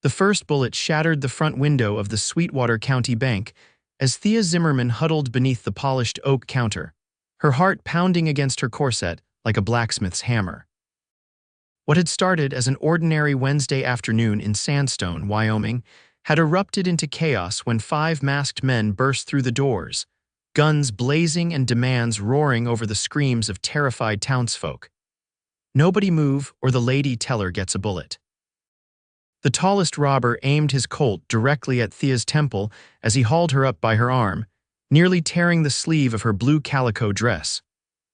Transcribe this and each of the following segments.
The first bullet shattered the front window of the Sweetwater County Bank as Thea Zimmerman huddled beneath the polished oak counter, her heart pounding against her corset like a blacksmith's hammer. What had started as an ordinary Wednesday afternoon in Sandstone, Wyoming, had erupted into chaos when 5 masked men burst through the doors, guns blazing and demands roaring over the screams of terrified townsfolk. Nobody move or the lady teller gets a bullet. The tallest robber aimed his Colt directly at Thea's temple as he hauled her up by her arm, nearly tearing the sleeve of her blue calico dress.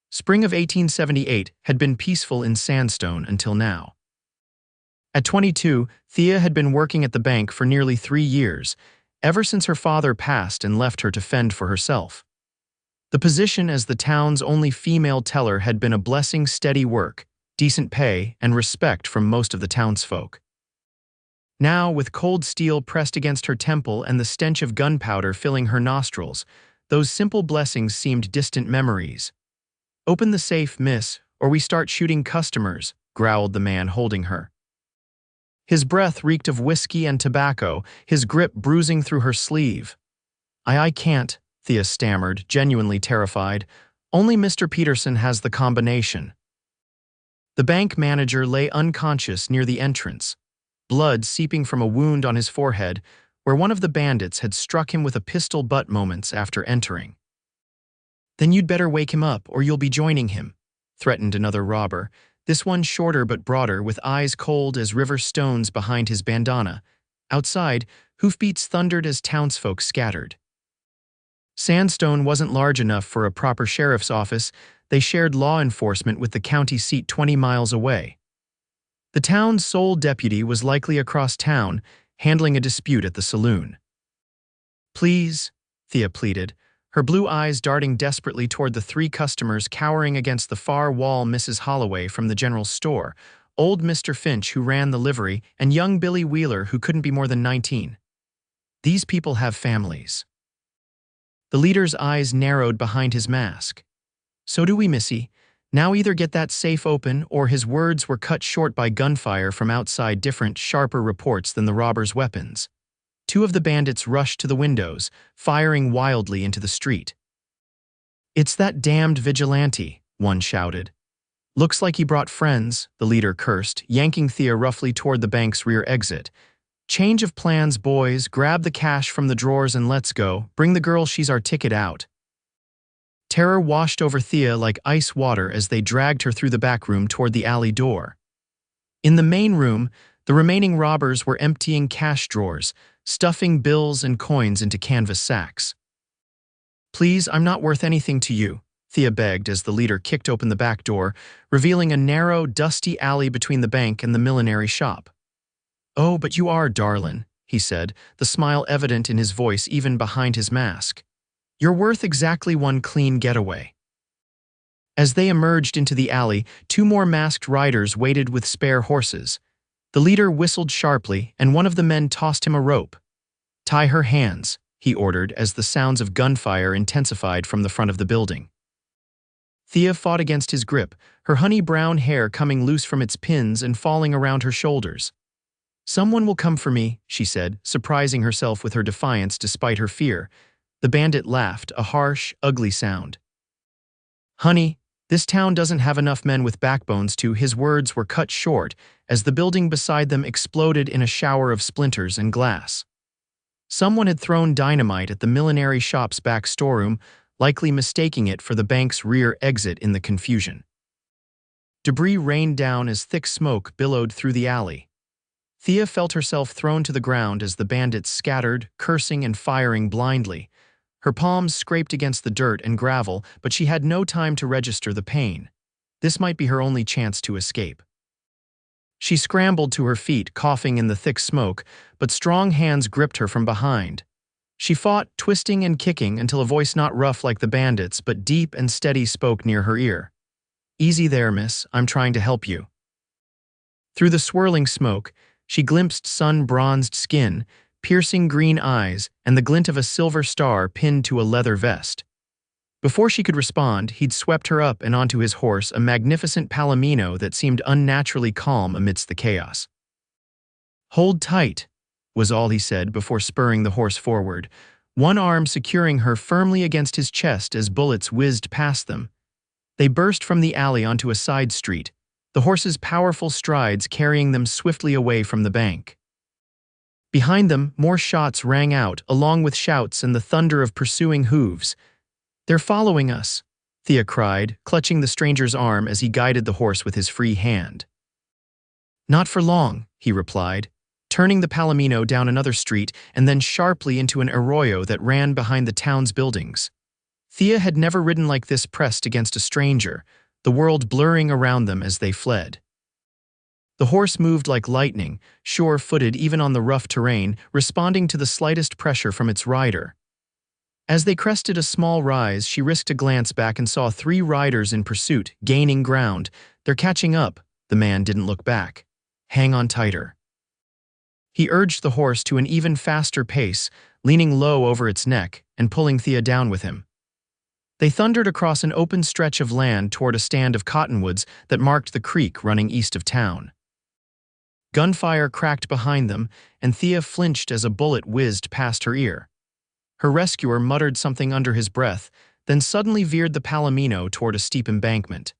Spring of 1878 had been peaceful in Sandstone until now. At 22, Thea had been working at the bank for nearly 3 years, ever since her father passed and left her to fend for herself. The position as the town's only female teller had been a blessing: steady work, decent pay, and respect from most of the townsfolk. Now, with cold steel pressed against her temple and the stench of gunpowder filling her nostrils, those simple blessings seemed distant memories. "Open the safe, miss, or we start shooting customers," growled the man holding her. His breath reeked of whiskey and tobacco, his grip bruising through her sleeve. I can't," Thea stammered, genuinely terrified. "Only Mr. Peterson has the combination." The bank manager lay unconscious near the entrance, blood seeping from a wound on his forehead where one of the bandits had struck him with a pistol butt moments after entering. "Then you'd better wake him up or you'll be joining him," threatened another robber, this one shorter but broader, with eyes cold as river stones behind his bandana. Outside, hoofbeats thundered as townsfolk scattered. Sandstone wasn't large enough for a proper sheriff's office. They shared law enforcement with the county seat 20 miles away. The town's sole deputy was likely across town, handling a dispute at the saloon. "Please," Thea pleaded, her blue eyes darting desperately toward the 3 customers cowering against the far wall: Mrs. Holloway from the general store, old Mr. Finch who ran the livery, and young Billy Wheeler who couldn't be more than 19. "These people have families." The leader's eyes narrowed behind his mask. "So do we, missy. Now either get that safe open," or his words were cut short by gunfire from outside, different, sharper reports than the robbers' weapons. 2 of the bandits rushed to the windows, firing wildly into the street. "It's that damned vigilante," one shouted. "Looks like he brought friends," the leader cursed, yanking Thea roughly toward the bank's rear exit. "Change of plans, boys. Grab the cash from the drawers and let's go. Bring the girl, she's our ticket out." Terror washed over Thea like ice water as they dragged her through the back room toward the alley door. In the main room, the remaining robbers were emptying cash drawers, stuffing bills and coins into canvas sacks. "Please, I'm not worth anything to you," Thea begged as the leader kicked open the back door, revealing a narrow, dusty alley between the bank and the millinery shop. "Oh, but you are, darlin'," he said, the smile evident in his voice even behind his mask. "You're worth exactly one clean getaway." As they emerged into the alley, 2 more masked riders waited with spare horses. The leader whistled sharply, and one of the men tossed him a rope. "Tie her hands," he ordered as the sounds of gunfire intensified from the front of the building. Thea fought against his grip, her honey-brown hair coming loose from its pins and falling around her shoulders. "Someone will come for me," she said, surprising herself with her defiance despite her fear. The bandit laughed, a harsh, ugly sound. "Honey, this town doesn't have enough men with backbones to—" His words were cut short as the building beside them exploded in a shower of splinters and glass. Someone had thrown dynamite at the millinery shop's back storeroom, likely mistaking it for the bank's rear exit in the confusion. Debris rained down as thick smoke billowed through the alley. Thea felt herself thrown to the ground as the bandits scattered, cursing and firing blindly. Her palms scraped against the dirt and gravel, but she had no time to register the pain. This might be her only chance to escape. She scrambled to her feet, coughing in the thick smoke, but strong hands gripped her from behind. She fought, twisting and kicking, until a voice not rough like the bandits, but deep and steady, spoke near her ear. "Easy there, miss. I'm trying to help you." Through the swirling smoke, she glimpsed sun-bronzed skin, piercing green eyes, and the glint of a silver star pinned to a leather vest. Before she could respond, he'd swept her up and onto his horse, a magnificent palomino that seemed unnaturally calm amidst the chaos. "Hold tight," was all he said before spurring the horse forward, one arm securing her firmly against his chest as bullets whizzed past them. They burst from the alley onto a side street, the horse's powerful strides carrying them swiftly away from the bank. Behind them, more shots rang out, along with shouts and the thunder of pursuing hooves. "They're following us," Thea cried, clutching the stranger's arm as he guided the horse with his free hand. "Not for long," he replied, turning the Palomino down another street and then sharply into an arroyo that ran behind the town's buildings. Thea had never ridden like this, pressed against a stranger, the world blurring around them as they fled. The horse moved like lightning, sure-footed even on the rough terrain, responding to the slightest pressure from its rider. As they crested a small rise, she risked a glance back and saw 3 riders in pursuit, gaining ground. "They're catching up." The man didn't look back. "Hang on tighter." He urged the horse to an even faster pace, leaning low over its neck and pulling Thea down with him. They thundered across an open stretch of land toward a stand of cottonwoods that marked the creek running east of town. Gunfire cracked behind them, and Thea flinched as a bullet whizzed past her ear. Her rescuer muttered something under his breath, then suddenly veered the Palomino toward a steep embankment.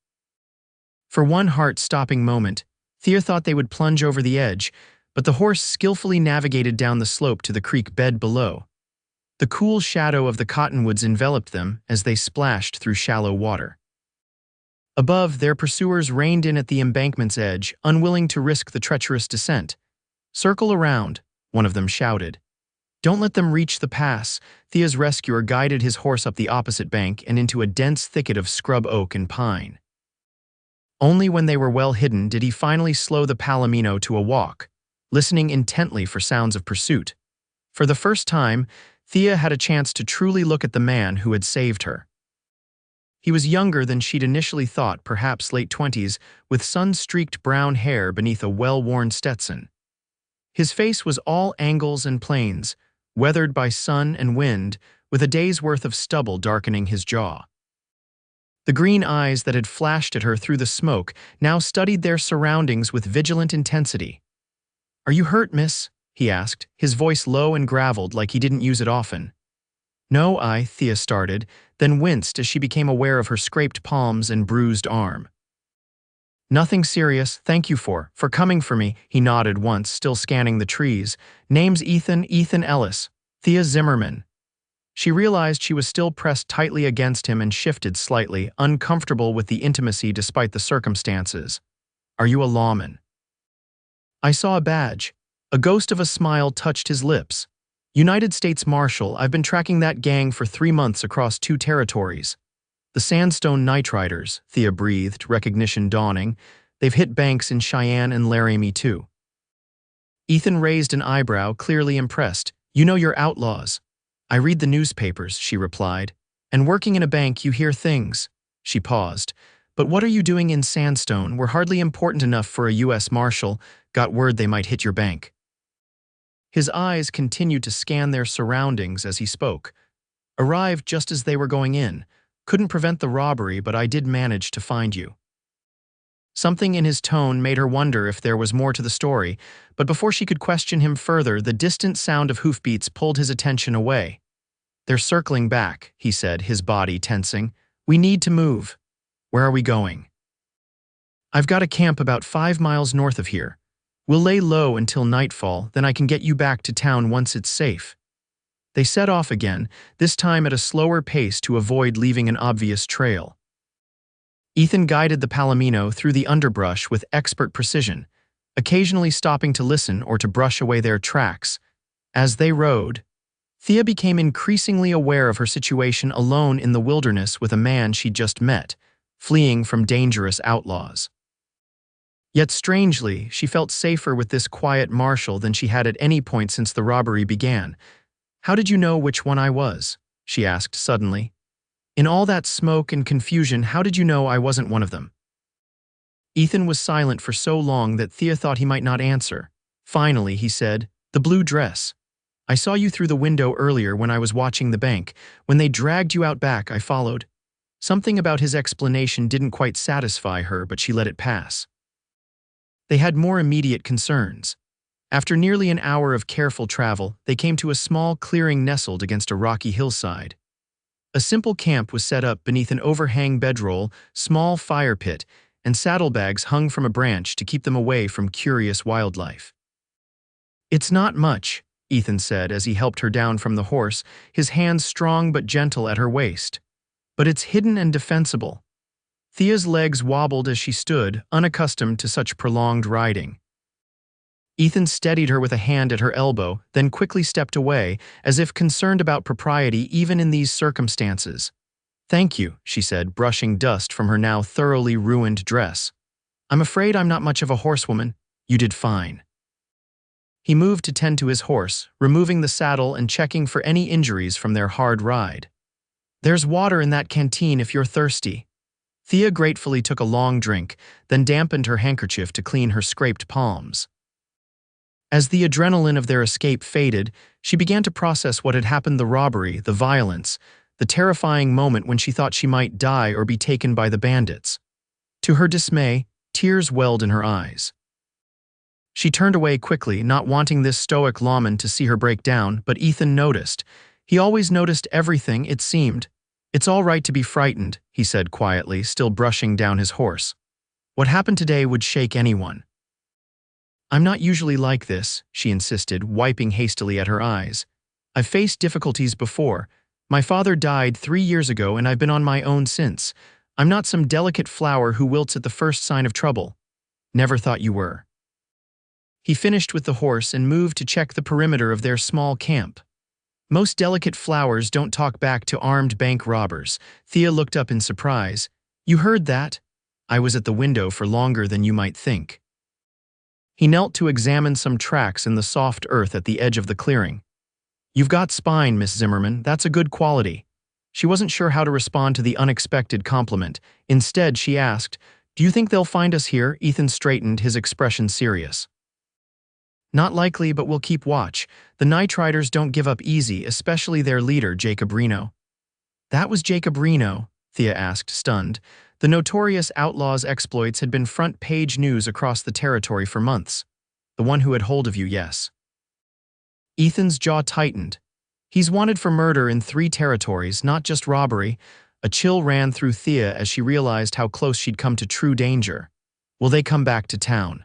For one heart-stopping moment, Thea thought they would plunge over the edge, but the horse skillfully navigated down the slope to the creek bed below. The cool shadow of the cottonwoods enveloped them as they splashed through shallow water. Above, their pursuers reined in at the embankment's edge, unwilling to risk the treacherous descent. "Circle around," one of them shouted. "Don't let them reach the pass." Thea's rescuer guided his horse up the opposite bank and into a dense thicket of scrub oak and pine. Only when they were well hidden did he finally slow the Palomino to a walk, listening intently for sounds of pursuit. For the first time, Thea had a chance to truly look at the man who had saved her. He was younger than she'd initially thought, perhaps late 20s, with sun-streaked brown hair beneath a well-worn Stetson. His face was all angles and planes, weathered by sun and wind, with a day's worth of stubble darkening his jaw. The green eyes that had flashed at her through the smoke now studied their surroundings with vigilant intensity. "Are you hurt, miss?" he asked, his voice low and graveled like he didn't use it often. "No, Thea started, then winced as she became aware of her scraped palms and bruised arm. "Nothing serious, thank you for coming for me," he nodded once, still scanning the trees. "Name's Ethan Ellis, Thea Zimmerman." She realized she was still pressed tightly against him and shifted slightly, uncomfortable with the intimacy despite the circumstances. "Are you a lawman?" "I saw a badge." A ghost of a smile touched his lips. "United States Marshal. I've been tracking that gang for 3 months across 2 territories. The Sandstone Night Riders," Thea breathed, recognition dawning. "They've hit banks in Cheyenne and Laramie too." Ethan raised an eyebrow, clearly impressed. "You know you're outlaws." "I read the newspapers," she replied. "And working in a bank, you hear things." She paused. "But what are you doing in Sandstone? We're hardly important enough for a U.S. Marshal. Got word they might hit your bank." His eyes continued to scan their surroundings as he spoke. "Arrived just as they were going in. Couldn't prevent the robbery, but I did manage to find you." Something in his tone made her wonder if there was more to the story, but before she could question him further, the distant sound of hoofbeats pulled his attention away. "They're circling back," he said, his body tensing. "We need to move." "Where are we going?" "I've got a camp about 5 miles north of here. We'll lay low until nightfall, then I can get you back to town once it's safe." They set off again, this time at a slower pace to avoid leaving an obvious trail. Ethan guided the Palomino through the underbrush with expert precision, occasionally stopping to listen or to brush away their tracks. As they rode, Thea became increasingly aware of her situation alone in the wilderness with a man she'd just met, fleeing from dangerous outlaws. Yet strangely, she felt safer with this quiet marshal than she had at any point since the robbery began. "How did you know which one I was?" she asked suddenly. "In all that smoke and confusion, how did you know I wasn't one of them?" Ethan was silent for so long that Thea thought he might not answer. Finally, he said, "The blue dress. I saw you through the window earlier when I was watching the bank. When they dragged you out back, I followed." Something about his explanation didn't quite satisfy her, but she let it pass. They had more immediate concerns. After nearly an hour of careful travel, they came to a small clearing nestled against a rocky hillside. A simple camp was set up beneath an overhang bedroll, small fire pit, and saddlebags hung from a branch to keep them away from curious wildlife. "It's not much," Ethan said as he helped her down from the horse, his hands strong but gentle at her waist. "But it's hidden and defensible." Thea's legs wobbled as she stood, unaccustomed to such prolonged riding. Ethan steadied her with a hand at her elbow, then quickly stepped away, as if concerned about propriety even in these circumstances. "Thank you," she said, brushing dust from her now thoroughly ruined dress. "I'm afraid I'm not much of a horsewoman. You did fine." He moved to tend to his horse, removing the saddle and checking for any injuries from their hard ride. "There's water in that canteen if you're thirsty." Thea gratefully took a long drink, then dampened her handkerchief to clean her scraped palms. As the adrenaline of their escape faded, she began to process what had happened: the robbery, the violence, the terrifying moment when she thought she might die or be taken by the bandits. To her dismay, tears welled in her eyes. She turned away quickly, not wanting this stoic lawman to see her break down, but Ethan noticed. He always noticed everything, it seemed. "It's all right to be frightened," he said quietly, still brushing down his horse. "What happened today would shake anyone." "I'm not usually like this," she insisted, wiping hastily at her eyes. "I've faced difficulties before. My father died 3 years ago and I've been on my own since. I'm not some delicate flower who wilts at the first sign of trouble." "Never thought you were." He finished with the horse and moved to check the perimeter of their small camp. "Most delicate flowers don't talk back to armed bank robbers." Thea looked up in surprise. "You heard that?" "I was at the window for longer than you might think." He knelt to examine some tracks in the soft earth at the edge of the clearing. "You've got spine, Miss Zimmerman. That's a good quality." She wasn't sure how to respond to the unexpected compliment. Instead, she asked, "Do you think they'll find us here?" Ethan straightened, his expression serious. "Not likely, but we'll keep watch. The Night Riders don't give up easy, especially their leader, Jacob Reno." "That was Jacob Reno?" Thea asked, stunned. The notorious outlaw's exploits had been front-page news across the territory for months. "The one who had hold of you, yes." Ethan's jaw tightened. "He's wanted for murder in 3 territories, not just robbery." A chill ran through Thea as she realized how close she'd come to true danger. "Will they come back to town?"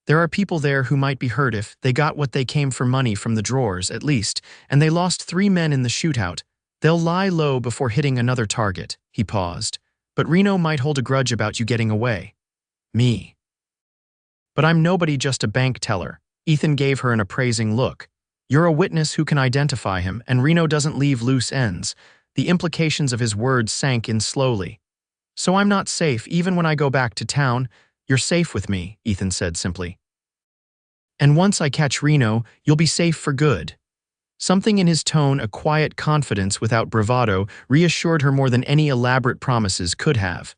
"There are people there who might be hurt if they got what they came for, money from the drawers, at least, and they lost 3 men in the shootout. They'll lie low before hitting another target." He paused. "But Reno might hold a grudge about you getting away." "Me?" "But I'm nobody, just a bank teller." Ethan gave her an appraising look. "You're a witness who can identify him, and Reno doesn't leave loose ends." The implications of his words sank in slowly. "So I'm not safe even when I go back to town." "You're safe with me," Ethan said simply. "And once I catch Reno, you'll be safe for good." Something in his tone, a quiet confidence without bravado, reassured her more than any elaborate promises could have.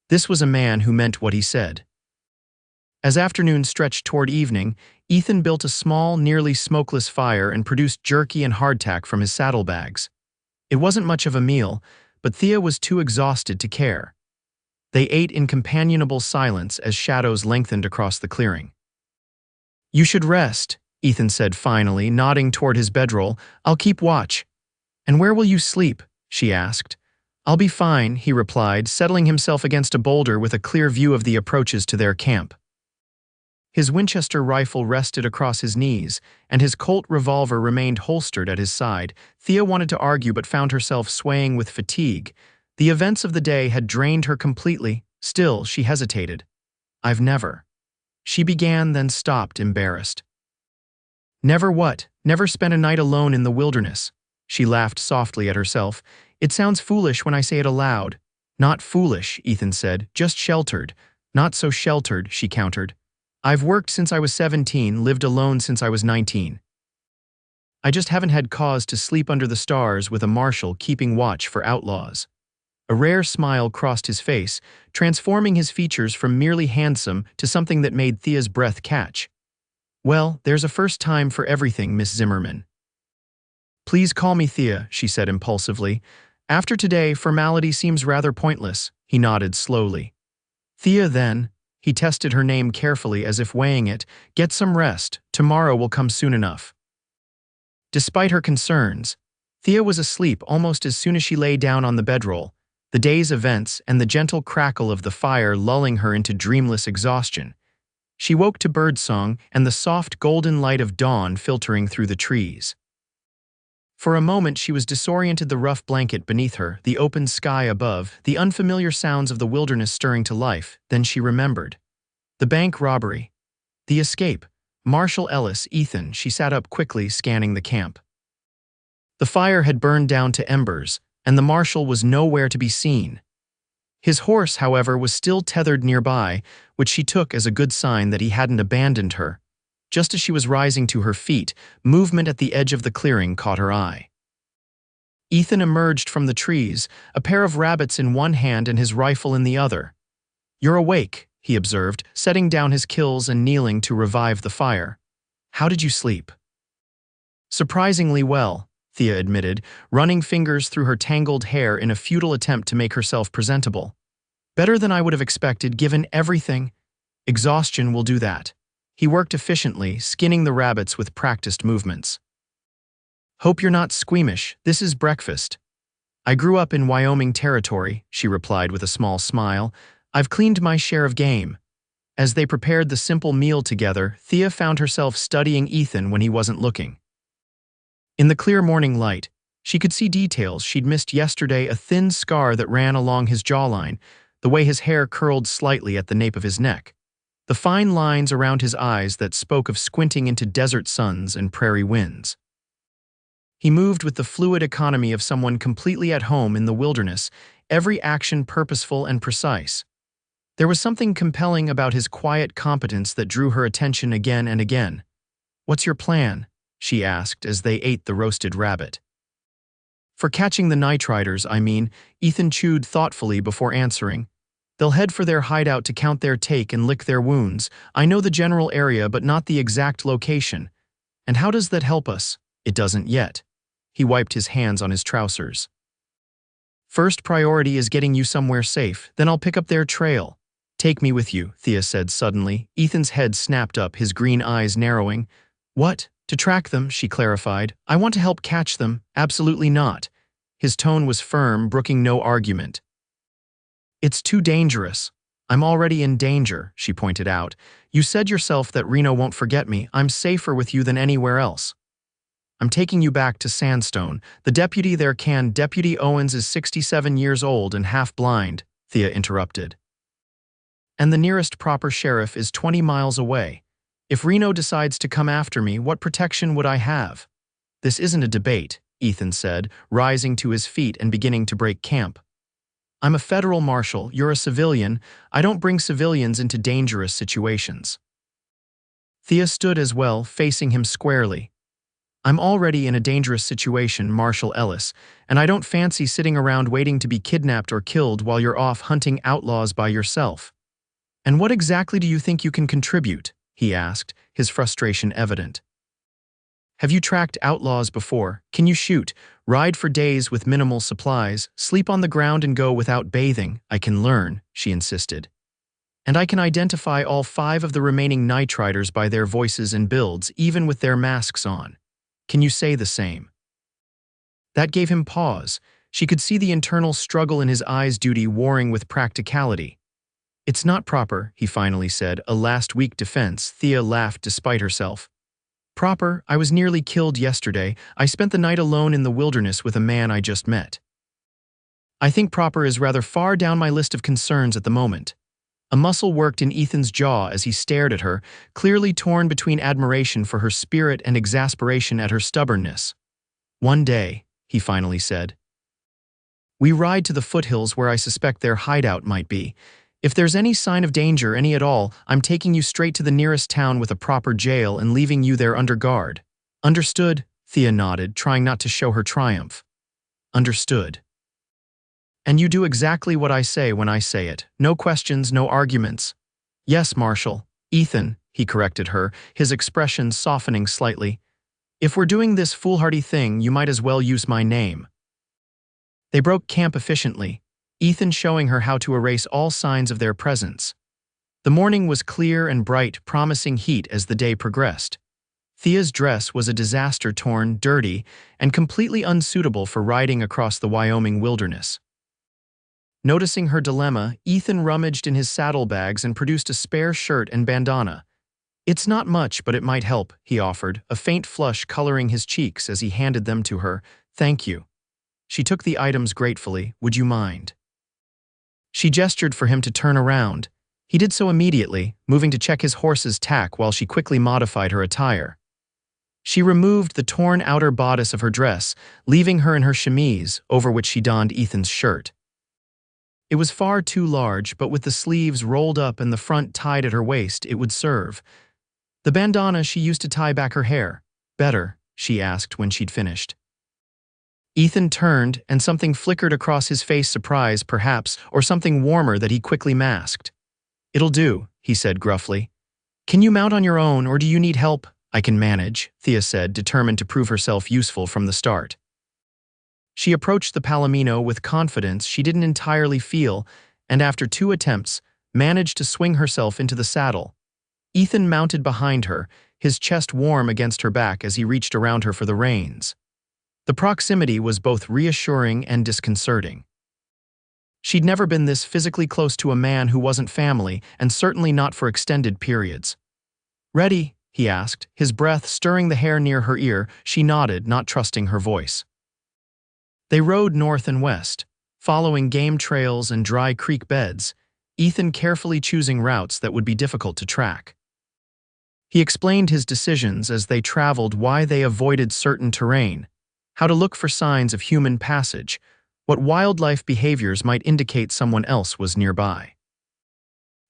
This was a man who meant what he said. As afternoon stretched toward evening, Ethan built a small, nearly smokeless fire and produced jerky and hardtack from his saddlebags. It wasn't much of a meal, but Thea was too exhausted to care. They ate in companionable silence as shadows lengthened across the clearing. "You should rest," Ethan said finally, nodding toward his bedroll. "I'll keep watch." "And where will you sleep?" she asked. "I'll be fine," he replied, settling himself against a boulder with a clear view of the approaches to their camp. His Winchester rifle rested across his knees, and his Colt revolver remained holstered at his side. Thea wanted to argue but found herself swaying with fatigue. The events of the day had drained her completely. Still, she hesitated. "I've never." She began, then stopped, embarrassed. "Never what?" "Never spent a night alone in the wilderness." She laughed softly at herself. "It sounds foolish when I say it aloud." "Not foolish," Ethan said, "just sheltered." "Not so sheltered," she countered. "I've worked since I was 17, lived alone since I was 19. I just haven't had cause to sleep under the stars with a marshal keeping watch for outlaws." A rare smile crossed his face, transforming his features from merely handsome to something that made Thea's breath catch. "Well, there's a first time for everything, Miss Zimmerman." "Please call me Thea," she said impulsively. "After today, formality seems rather pointless." He nodded slowly. "Thea, then." He tested her name carefully as if weighing it. Get some rest. Tomorrow will come soon enough. Despite her concerns, Thea was asleep almost as soon as she lay down on the bedroll, the day's events and the gentle crackle of the fire lulling her into dreamless exhaustion. She woke to birdsong and the soft golden light of dawn filtering through the trees. For a moment she was disoriented, the rough blanket beneath her, the open sky above, the unfamiliar sounds of the wilderness stirring to life. Then she remembered. The bank robbery. The escape. Marshal Ellis, Ethan. She sat up quickly, scanning the camp. The fire had burned down to embers, and the marshal was nowhere to be seen. His horse, however, was still tethered nearby, which she took as a good sign that he hadn't abandoned her. Just as she was rising to her feet, movement at the edge of the clearing caught her eye. Ethan emerged from the trees, a pair of rabbits in one hand and his rifle in the other. "You're awake," he observed, setting down his kills and kneeling to revive the fire. "How did you sleep?" "Surprisingly well," Thea admitted, running fingers through her tangled hair in a futile attempt to make herself presentable. "Better than I would have expected, given everything. Exhaustion will do that." He worked efficiently, skinning the rabbits with practiced movements. "Hope you're not squeamish. This is breakfast." "I grew up in Wyoming territory," she replied with a small smile. "I've cleaned my share of game." As they prepared the simple meal together, Thea found herself studying Ethan when he wasn't looking. In the clear morning light, she could see details she'd missed yesterday: a thin scar that ran along his jawline, the way his hair curled slightly at the nape of his neck, the fine lines around his eyes that spoke of squinting into desert suns and prairie winds. He moved with the fluid economy of someone completely at home in the wilderness, every action purposeful and precise. There was something compelling about his quiet competence that drew her attention again and again. "What's your plan?" she asked as they ate the roasted rabbit. "For catching the night riders, I mean," Ethan chewed thoughtfully before answering. "They'll head for their hideout to count their take and lick their wounds. I know the general area but not the exact location. And how does that help us?" "It doesn't yet." He wiped his hands on his trousers. "First priority is getting you somewhere safe, then I'll pick up their trail." "Take me with you," Thea said suddenly. Ethan's head snapped up, his green eyes narrowing. "What? To track them," she clarified. "I want to help catch them." "Absolutely not." His tone was firm, brooking no argument. "It's too dangerous." "I'm already in danger," she pointed out. "You said yourself that Reno won't forget me. I'm safer with you than anywhere else." "I'm taking you back to Sandstone. The deputy there can." "Deputy Owens is 67 years old and half blind," Thea interrupted. "And the nearest proper sheriff is 20 miles away. If Reno decides to come after me, what protection would I have?" "This isn't a debate," Ethan said, rising to his feet and beginning to break camp. "I'm a federal marshal, you're a civilian. I don't bring civilians into dangerous situations." Thea stood as well, facing him squarely. "I'm already in a dangerous situation, Marshal Ellis, and I don't fancy sitting around waiting to be kidnapped or killed while you're off hunting outlaws by yourself." "And what exactly do you think you can contribute?" he asked, his frustration evident. "Have you tracked outlaws before? Can you shoot, ride for days with minimal supplies, sleep on the ground and go without bathing?" "I can learn," she insisted. "And I can identify all 5 of the remaining night riders by their voices and builds, even with their masks on. Can you say the same?" That gave him pause. She could see the internal struggle in his eyes, duty warring with practicality. "It's not proper," he finally said, a last-week defense. Thea laughed despite herself. "Proper? I was nearly killed yesterday. I spent the night alone in the wilderness with a man I just met." "I think proper is rather far down my list of concerns at the moment." A muscle worked in Ethan's jaw as he stared at her, clearly torn between admiration for her spirit and exasperation at her stubbornness. "One day," he finally said. "We ride to the foothills where I suspect their hideout might be. If there's any sign of danger, any at all, I'm taking you straight to the nearest town with a proper jail and leaving you there under guard." "Understood," Thea nodded, trying not to show her triumph. "Understood. And you do exactly what I say when I say it. No questions, no arguments." "Yes, Marshal." "Ethan," he corrected her, his expression softening slightly. "If we're doing this foolhardy thing, you might as well use my name." They broke camp efficiently, Ethan showing her how to erase all signs of their presence. The morning was clear and bright, promising heat as the day progressed. Thea's dress was a disaster, torn, dirty, and completely unsuitable for riding across the Wyoming wilderness. Noticing her dilemma, Ethan rummaged in his saddlebags and produced a spare shirt and bandana. "It's not much, but it might help," he offered, a faint flush coloring his cheeks as he handed them to her. "Thank you." She took the items gratefully. "Would you mind?" She gestured for him to turn around. He did so immediately, moving to check his horse's tack while she quickly modified her attire. She removed the torn outer bodice of her dress, leaving her in her chemise, over which she donned Ethan's shirt. It was far too large, but with the sleeves rolled up and the front tied at her waist, it would serve. The bandana she used to tie back her hair. "Better?" she asked when she'd finished. Ethan turned, and something flickered across his face, surprise, perhaps, or something warmer that he quickly masked. "It'll do," he said gruffly. "Can you mount on your own, or do you need help?" "I can manage," Thea said, determined to prove herself useful from the start. She approached the palomino with confidence she didn't entirely feel, and after 2 attempts, managed to swing herself into the saddle. Ethan mounted behind her, his chest warm against her back as he reached around her for the reins. The proximity was both reassuring and disconcerting. She'd never been this physically close to a man who wasn't family, and certainly not for extended periods. "Ready?" he asked, his breath stirring the hair near her ear. She nodded, not trusting her voice. They rode north and west, following game trails and dry creek beds, Ethan carefully choosing routes that would be difficult to track. He explained his decisions as they traveled, why they avoided certain terrain, how to look for signs of human passage, what wildlife behaviors might indicate someone else was nearby.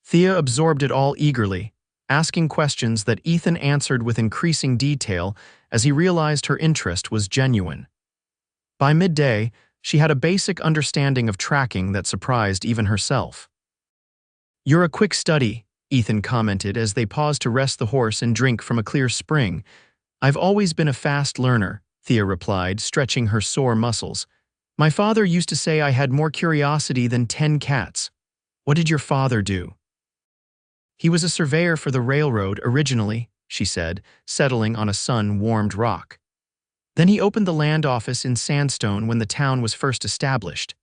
Thea absorbed it all eagerly, asking questions that Ethan answered with increasing detail as he realized her interest was genuine. By midday, she had a basic understanding of tracking that surprised even herself. "You're a quick study," Ethan commented as they paused to rest the horse and drink from a clear spring. "I've always been a fast learner," Thea replied, stretching her sore muscles. "My father used to say I had more curiosity than 10 cats. What did your father do?" "He was a surveyor for the railroad originally," she said, settling on a sun-warmed rock. "Then he opened the land office in Sandstone when the town was first established.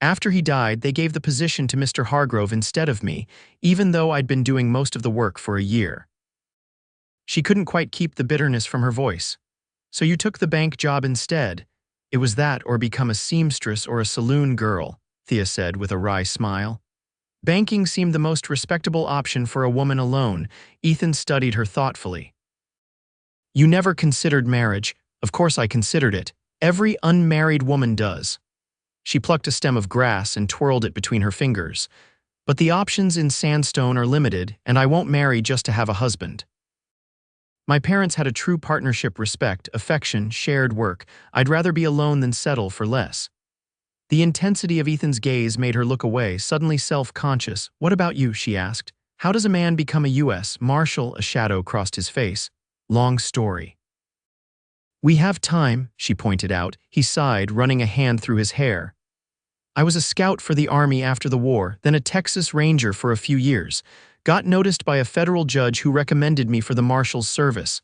After he died, they gave the position to Mr. Hargrove instead of me, even though I'd been doing most of the work for a year." She couldn't quite keep the bitterness from her voice. "So you took the bank job instead? It was that or become a seamstress or a saloon girl," Thea said with a wry smile. Banking seemed the most respectable option for a woman alone. Ethan studied her thoughtfully. "You never considered marriage." "Of course I considered it. Every unmarried woman does." She plucked a stem of grass and twirled it between her fingers. "But the options in Sandstone are limited, and I won't marry just to have a husband. My parents had a true partnership, respect, affection, shared work. I'd rather be alone than settle for less." The intensity of Ethan's gaze made her look away, suddenly self-conscious. "What about you?" she asked. "How does a man become a U.S. Marshal?" A shadow crossed his face. "Long story." "We have time," she pointed out. He sighed, running a hand through his hair. "I was a scout for the Army after the war, then a Texas Ranger for a few years. Got noticed by a federal judge who recommended me for the Marshal's service."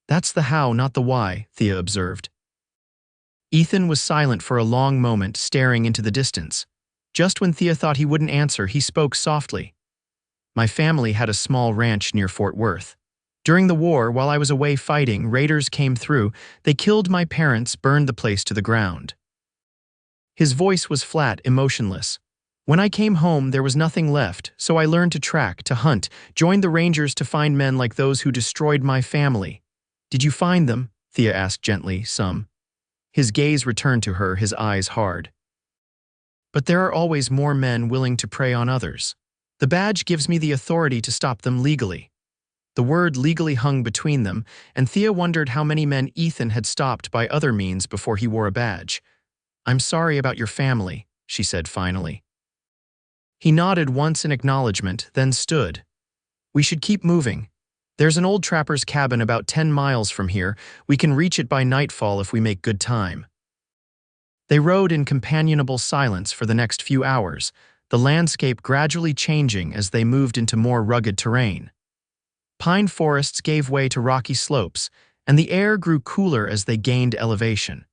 "That's the how, not the why," Thea observed. Ethan was silent for a long moment, staring into the distance. Just when Thea thought he wouldn't answer, he spoke softly. "My family had a small ranch near Fort Worth. During the war, while I was away fighting, raiders came through. They killed my parents, burned the place to the ground." His voice was flat, emotionless. "When I came home, there was nothing left, so I learned to track, to hunt, joined the Rangers to find men like those who destroyed my family." "Did you find them?" Thea asked gently. "Some." His gaze returned to her, his eyes hard. "But there are always more men willing to prey on others. The badge gives me the authority to stop them legally." The word legally hung between them, and Thea wondered how many men Ethan had stopped by other means before he wore a badge. "I'm sorry about your family," she said finally. He nodded once in acknowledgement, then stood. "We should keep moving. There's an old trapper's cabin about 10 miles from here. We can reach it by nightfall if we make good time." They rode in companionable silence for the next few hours, the landscape gradually changing as they moved into more rugged terrain. Pine forests gave way to rocky slopes, and the air grew cooler as they gained elevation.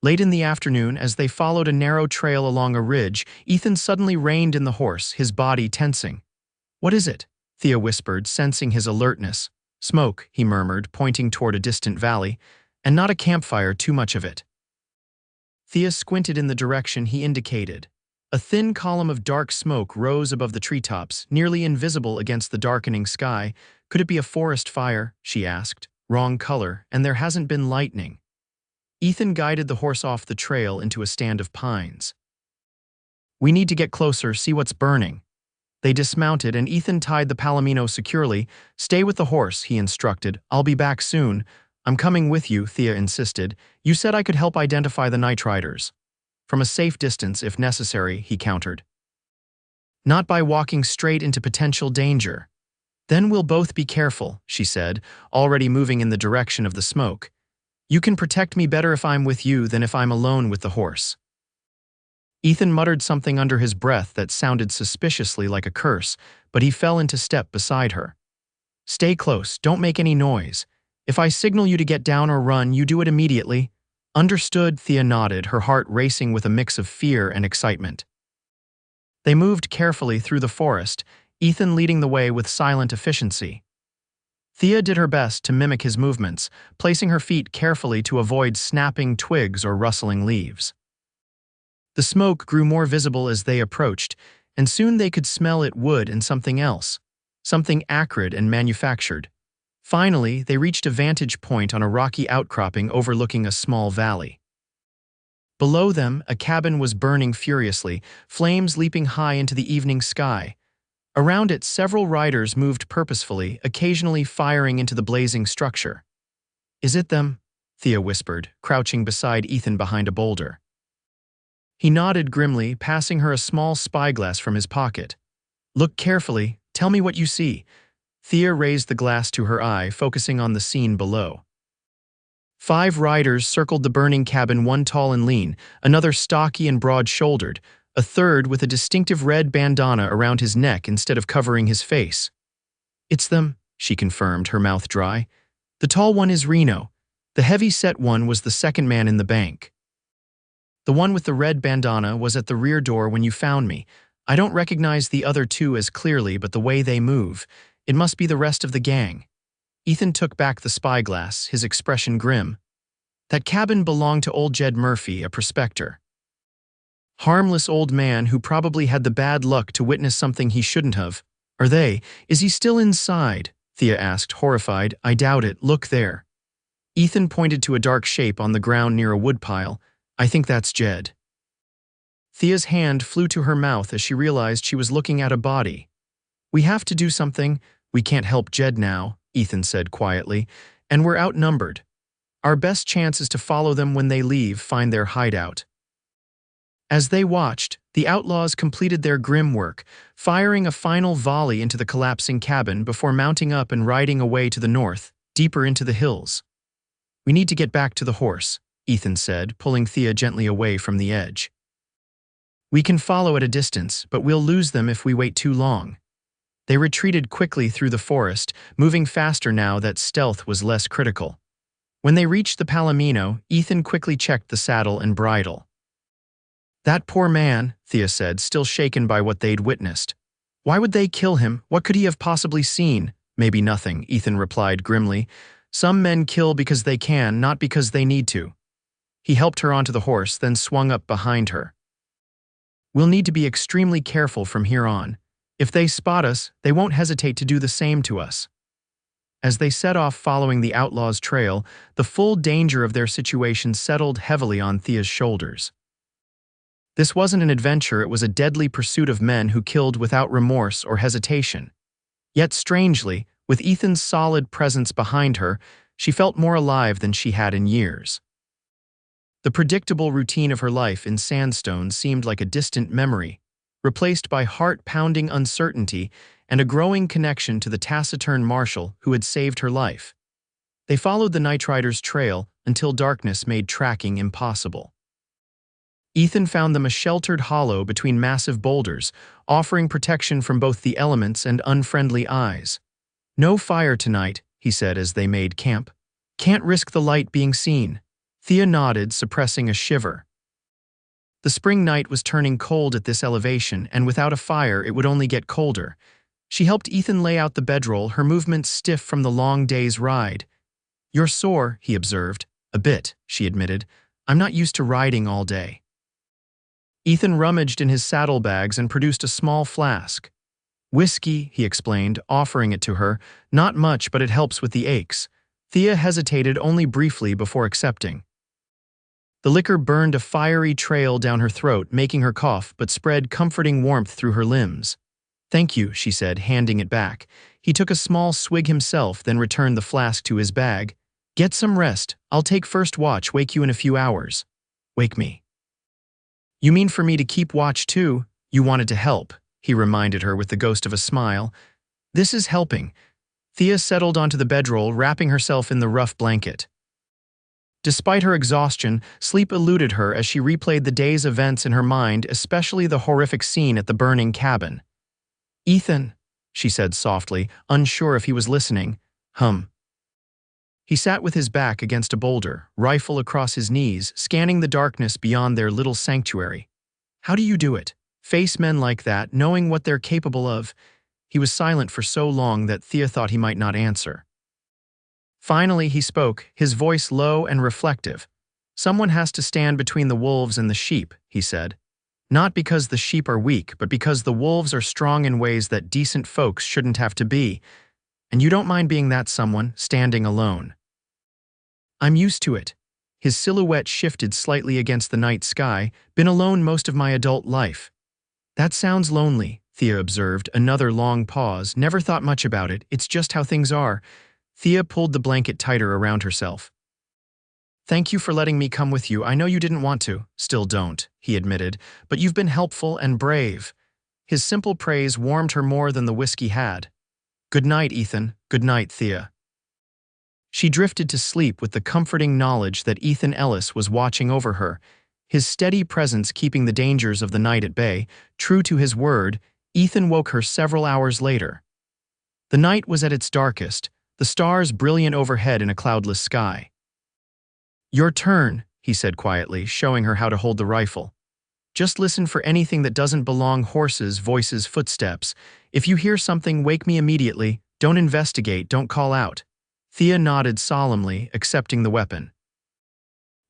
Late in the afternoon, as they followed a narrow trail along a ridge, Ethan suddenly reined in the horse, his body tensing. "What is it?" Thea whispered, sensing his alertness. "Smoke," he murmured, pointing toward a distant valley, "and not a campfire, too much of it." Thea squinted in the direction he indicated. A thin column of dark smoke rose above the treetops, nearly invisible against the darkening sky. "Could it be a forest fire?" she asked. "Wrong color, and there hasn't been lightning." Ethan guided the horse off the trail into a stand of pines. "We need to get closer, see what's burning." They dismounted, and Ethan tied the palomino securely. "Stay with the horse," he instructed. "I'll be back soon." "I'm coming with you," Thea insisted. "You said I could help identify the night riders." "From a safe distance, if necessary," he countered. "Not by walking straight into potential danger." "Then we'll both be careful," she said, already moving in the direction of the smoke. "You can protect me better if I'm with you than if I'm alone with the horse." Ethan muttered something under his breath that sounded suspiciously like a curse, but he fell into step beside her. "Stay close, don't make any noise. If I signal you to get down or run, you do it immediately." "Understood," Thea nodded, her heart racing with a mix of fear and excitement. They moved carefully through the forest, Ethan leading the way with silent efficiency. Thea did her best to mimic his movements, placing her feet carefully to avoid snapping twigs or rustling leaves. The smoke grew more visible as they approached, and soon they could smell it wood and something else, something acrid and manufactured. Finally, they reached a vantage point on a rocky outcropping overlooking a small valley. Below them, a cabin was burning furiously, flames leaping high into the evening sky. Around it, several riders moved purposefully, occasionally firing into the blazing structure. "Is it them?" Thea whispered, crouching beside Ethan behind a boulder. He nodded grimly, passing her a small spyglass from his pocket. "Look carefully, tell me what you see." Thea raised the glass to her eye, focusing on the scene below. 5 riders circled the burning cabin, one tall and lean, another stocky and broad-shouldered, a third with a distinctive red bandana around his neck instead of covering his face. "It's them," she confirmed, her mouth dry. "The tall one is Reno. The heavy-set one was the second man in the bank. The one with the red bandana was at the rear door when you found me. I don't recognize the other two as clearly, but the way they move, it must be the rest of the gang." Ethan took back the spyglass, his expression grim. "That cabin belonged to old Jed Murphy, a prospector. Harmless old man who probably had the bad luck to witness something he shouldn't have. Are they? Is he still inside?" Thea asked, horrified. "I doubt it. Look there." Ethan pointed to a dark shape on the ground near a woodpile. "I think that's Jed." Thea's hand flew to her mouth as she realized she was looking at a body. "We have to do something. We can't help Jed now," Ethan said quietly, "and we're outnumbered. Our best chance is to follow them when they leave, find their hideout." As they watched, the outlaws completed their grim work, firing a final volley into the collapsing cabin before mounting up and riding away to the north, deeper into the hills. "We need to get back to the horse," Ethan said, pulling Thea gently away from the edge. "We can follow at a distance, but we'll lose them if we wait too long." They retreated quickly through the forest, moving faster now that stealth was less critical. When they reached the palomino, Ethan quickly checked the saddle and bridle. "That poor man," Thea said, still shaken by what they'd witnessed. "Why would they kill him? What could he have possibly seen?" "Maybe nothing," Ethan replied grimly. "Some men kill because they can, not because they need to." He helped her onto the horse, then swung up behind her. "We'll need to be extremely careful from here on. If they spot us, they won't hesitate to do the same to us." As they set off following the outlaws' trail, the full danger of their situation settled heavily on Thea's shoulders. This wasn't an adventure, it was a deadly pursuit of men who killed without remorse or hesitation. Yet strangely, with Ethan's solid presence behind her, she felt more alive than she had in years. The predictable routine of her life in Sandstone seemed like a distant memory, replaced by heart-pounding uncertainty and a growing connection to the taciturn Marshal who had saved her life. They followed the night rider's trail until darkness made tracking impossible. Ethan found them a sheltered hollow between massive boulders, offering protection from both the elements and unfriendly eyes. "No fire tonight," he said as they made camp. "Can't risk the light being seen." Thea nodded, suppressing a shiver. The spring night was turning cold at this elevation, and without a fire it would only get colder. She helped Ethan lay out the bedroll, her movements stiff from the long day's ride. "You're sore," he observed. "A bit," she admitted. "I'm not used to riding all day." Ethan rummaged in his saddlebags and produced a small flask. "Whiskey," he explained, offering it to her. "Not much, but it helps with the aches." Thea hesitated only briefly before accepting. The liquor burned a fiery trail down her throat, making her cough, but spread comforting warmth through her limbs. "Thank you," she said, handing it back. He took a small swig himself, then returned the flask to his bag. "Get some rest. I'll take first watch, wake you in a few hours." "Wake me." "You mean for me to keep watch too? You wanted to help," he reminded her with the ghost of a smile. "This is helping." Thea settled onto the bedroll, wrapping herself in the rough blanket. Despite her exhaustion, sleep eluded her as she replayed the day's events in her mind, especially the horrific scene at the burning cabin. "Ethan," she said softly, unsure if he was listening. He sat with his back against a boulder, rifle across his knees, scanning the darkness beyond their little sanctuary. "How do you do it? Face men like that, knowing what they're capable of?" He was silent for so long that Thea thought he might not answer. Finally, he spoke, his voice low and reflective. "Someone has to stand between the wolves and the sheep," he said. "Not because the sheep are weak, but because the wolves are strong in ways that decent folks shouldn't have to be. And you don't mind being that someone, standing alone." "I'm used to it." His silhouette shifted slightly against the night sky. "Been alone most of my adult life." "That sounds lonely," Thea observed, another long pause. "Never thought much about it. It's just how things are." Thea pulled the blanket tighter around herself. "Thank you for letting me come with you. I know you didn't want to." "Still don't," he admitted, "but you've been helpful and brave." His simple praise warmed her more than the whiskey had. "Good night, Ethan." "Good night, Thea." She drifted to sleep with the comforting knowledge that Ethan Ellis was watching over her, his steady presence keeping the dangers of the night at bay. True to his word, Ethan woke her several hours later. The night was at its darkest, the stars brilliant overhead in a cloudless sky. "Your turn," he said quietly, showing her how to hold the rifle. "Just listen for anything that doesn't belong: horses, voices, footsteps. If you hear something, wake me immediately. Don't investigate, don't call out." Thea nodded solemnly, accepting the weapon.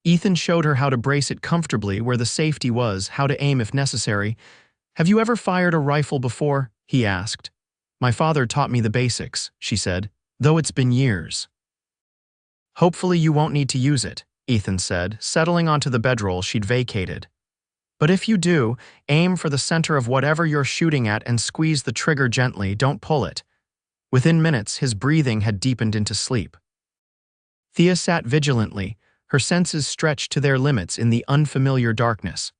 Ethan showed her how to brace it comfortably where the safety was, how to aim if necessary. "Have you ever fired a rifle before?" he asked. "My father taught me the basics," she said, "though it's been years." "Hopefully you won't need to use it," Ethan said, settling onto the bedroll she'd vacated. "But if you do, aim for the center of whatever you're shooting at and squeeze the trigger gently, don't pull it." Within minutes, his breathing had deepened into sleep. Thea sat vigilantly, her senses stretched to their limits in the unfamiliar darkness.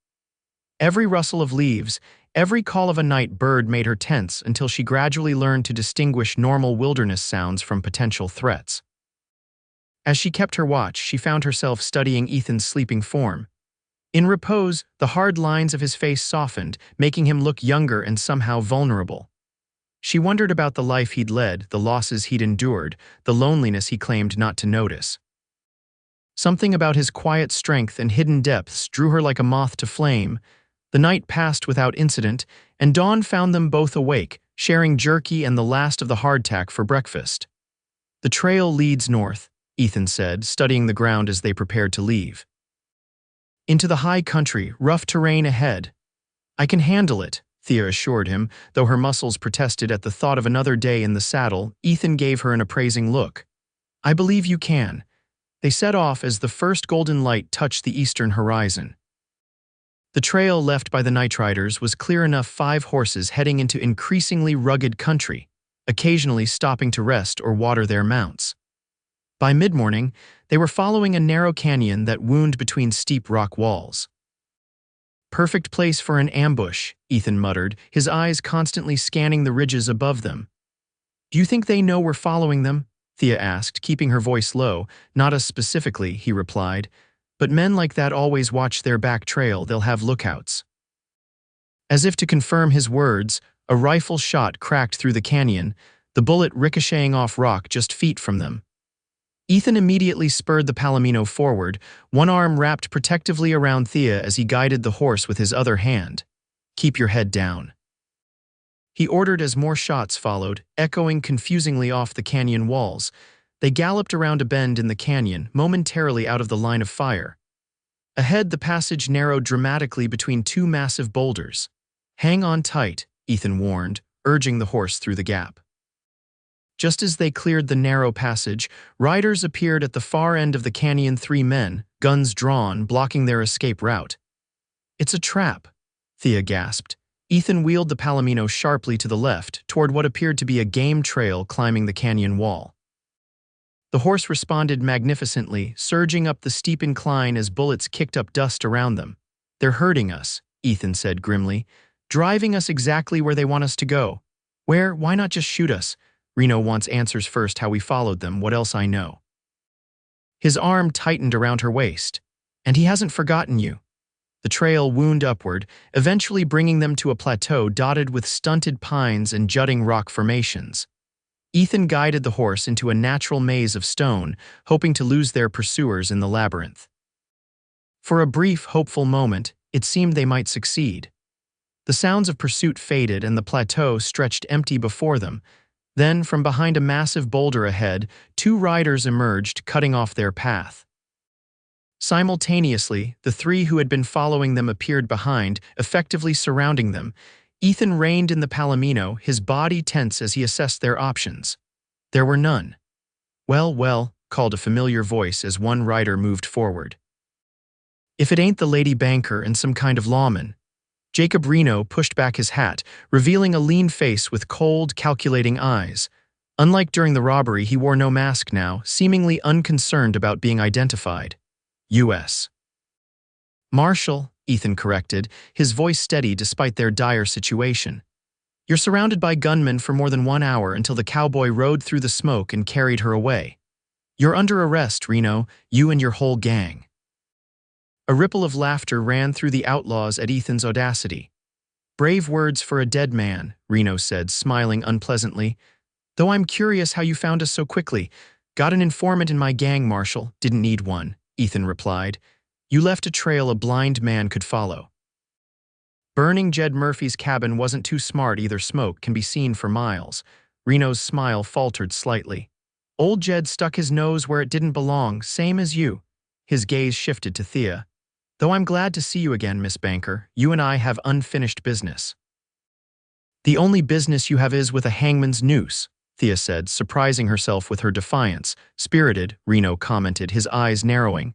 Every rustle of leaves, every call of a night bird made her tense until she gradually learned to distinguish normal wilderness sounds from potential threats. As she kept her watch, she found herself studying Ethan's sleeping form. In repose, the hard lines of his face softened, making him look younger and somehow vulnerable. She wondered about the life he'd led, the losses he'd endured, the loneliness he claimed not to notice. Something about his quiet strength and hidden depths drew her like a moth to flame. The night passed without incident, and dawn found them both awake, sharing jerky and the last of the hardtack for breakfast. "The trail leads north," Ethan said, studying the ground as they prepared to leave. "Into the high country, rough terrain ahead." "I can handle it," Thea assured him, though her muscles protested at the thought of another day in the saddle. Ethan gave her an appraising look. "I believe you can." They set off as the first golden light touched the eastern horizon. The trail left by the nightriders was clear enough 5 horses heading into increasingly rugged country, occasionally stopping to rest or water their mounts. By mid-morning, they were following a narrow canyon that wound between steep rock walls. "Perfect place for an ambush," Ethan muttered, his eyes constantly scanning the ridges above them. "Do you think they know we're following them?" Thea asked, keeping her voice low. "Not us specifically," he replied. But men like that always watch their back trail, they'll have lookouts. As if to confirm his words, a rifle shot cracked through the canyon, the bullet ricocheting off rock just feet from them. Ethan immediately spurred the Palomino forward, one arm wrapped protectively around Thea as he guided the horse with his other hand. "Keep your head down," he ordered as more shots followed, echoing confusingly off the canyon walls. They galloped around a bend in the canyon, momentarily out of the line of fire. Ahead, the passage narrowed dramatically between two massive boulders. "Hang on tight," Ethan warned, urging the horse through the gap. Just as they cleared the narrow passage, riders appeared at the far end of the canyon, 3 men, guns drawn, blocking their escape route. "It's a trap," Thea gasped. Ethan wheeled the Palomino sharply to the left, toward what appeared to be a game trail climbing the canyon wall. The horse responded magnificently, surging up the steep incline as bullets kicked up dust around them. "They're hurting us," Ethan said grimly, "driving us exactly where they want us to go." "Where? Why not just shoot us?" "Reno wants answers first, how we followed them, what else I know." His arm tightened around her waist. "And he hasn't forgotten you." The trail wound upward, eventually bringing them to a plateau dotted with stunted pines and jutting rock formations. Ethan guided the horse into a natural maze of stone, hoping to lose their pursuers in the labyrinth. For a brief, hopeful moment, it seemed they might succeed. The sounds of pursuit faded and the plateau stretched empty before them. Then, from behind a massive boulder ahead, 2 riders emerged, cutting off their path. Simultaneously, the 3 who had been following them appeared behind, effectively surrounding them. Ethan reined in the Palomino, his body tense as he assessed their options. There were none. "Well, well," called a familiar voice as one rider moved forward. "If it ain't the lady banker and some kind of lawman." Jacob Reno pushed back his hat, revealing a lean face with cold, calculating eyes. Unlike during the robbery, he wore no mask now, seemingly unconcerned about being identified. U.S. "Marshal," Ethan corrected, his voice steady despite their dire situation. "You're surrounded by gunmen for more than 1 hour until the cowboy rode through the smoke and carried her away. You're under arrest, Reno, you and your whole gang." A ripple of laughter ran through the outlaws at Ethan's audacity. "Brave words for a dead man," Reno said, smiling unpleasantly. "Though I'm curious how you found us so quickly." "Got an informant in my gang, Marshal. Didn't need one," Ethan replied. "You left a trail a blind man could follow." Burning Jed Murphy's cabin wasn't too smart either. Smoke can be seen for miles. Reno's smile faltered slightly. "Old Jed stuck his nose where it didn't belong, same as you." His gaze shifted to Thea. "Though I'm glad to see you again, Miss Banker. You and I have unfinished business." "The only business you have is with a hangman's noose," Thea said, surprising herself with her defiance. "Spirited," Reno commented, his eyes narrowing.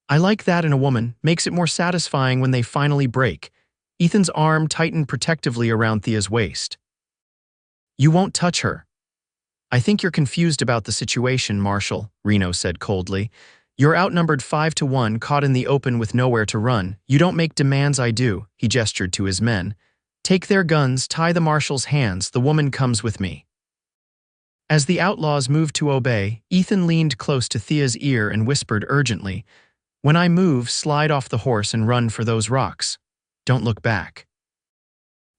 "I like that in a woman. Makes it more satisfying when they finally break." Ethan's arm tightened protectively around Thea's waist. "You won't touch her." "I think you're confused about the situation, Marshal," Reno said coldly. "You're outnumbered 5 to 1, caught in the open with nowhere to run. You don't make demands, I do," he gestured to his men. "Take their guns, tie the Marshal's hands, the woman comes with me." As the outlaws moved to obey, Ethan leaned close to Thea's ear and whispered urgently, "When I move, slide off the horse and run for those rocks. Don't look back."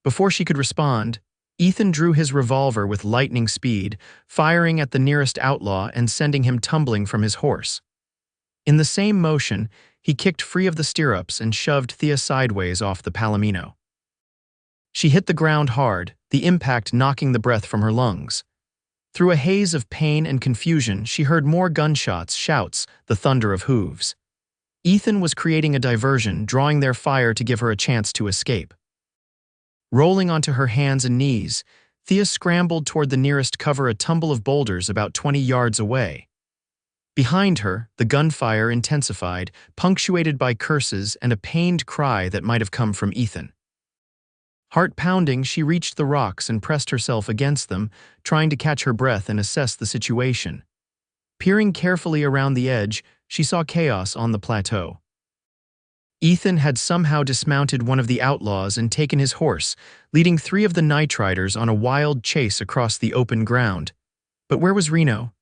Before she could respond, Ethan drew his revolver with lightning speed, firing at the nearest outlaw and sending him tumbling from his horse. In the same motion, he kicked free of the stirrups and shoved Thea sideways off the Palomino. She hit the ground hard, the impact knocking the breath from her lungs. Through a haze of pain and confusion, she heard more gunshots, shouts, the thunder of hooves. Ethan was creating a diversion, drawing their fire to give her a chance to escape. Rolling onto her hands and knees, Thea scrambled toward the nearest cover, a tumble of boulders about 20 yards away. Behind her, the gunfire intensified, punctuated by curses and a pained cry that might have come from Ethan. Heart pounding, she reached the rocks and pressed herself against them, trying to catch her breath and assess the situation. Peering carefully around the edge, she saw chaos on the plateau. Ethan had somehow dismounted one of the outlaws and taken his horse, leading 3 of the night riders on a wild chase across the open ground. But where was Reno?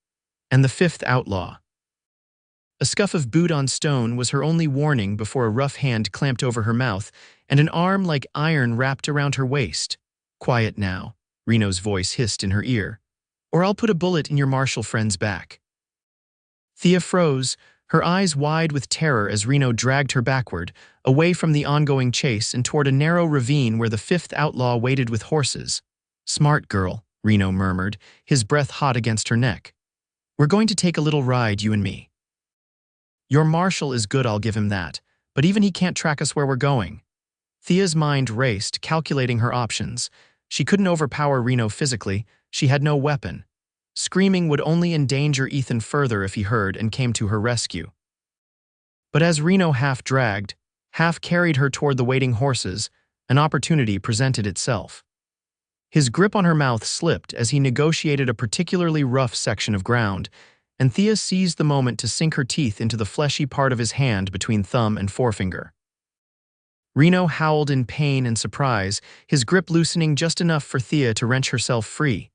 And the 5th outlaw? A scuff of boot on stone was her only warning before a rough hand clamped over her mouth and an arm like iron wrapped around her waist. "Quiet now," Reno's voice hissed in her ear, "or I'll put a bullet in your Marshal friend's back." Thea froze, her eyes wide with terror as Reno dragged her backward, away from the ongoing chase and toward a narrow ravine where the fifth outlaw waited with horses. "Smart girl," Reno murmured, his breath hot against her neck. "We're going to take a little ride, you and me." "Your Marshal is good, I'll give him that, but even he can't track us where we're going." Thea's mind raced, calculating her options. She couldn't overpower Reno physically, she had no weapon. Screaming would only endanger Ethan further if he heard and came to her rescue. But as Reno half dragged, half carried her toward the waiting horses, an opportunity presented itself. His grip on her mouth slipped as he negotiated a particularly rough section of ground, and Thea seized the moment to sink her teeth into the fleshy part of his hand between thumb and forefinger. Reno howled in pain and surprise, his grip loosening just enough for Thea to wrench herself free.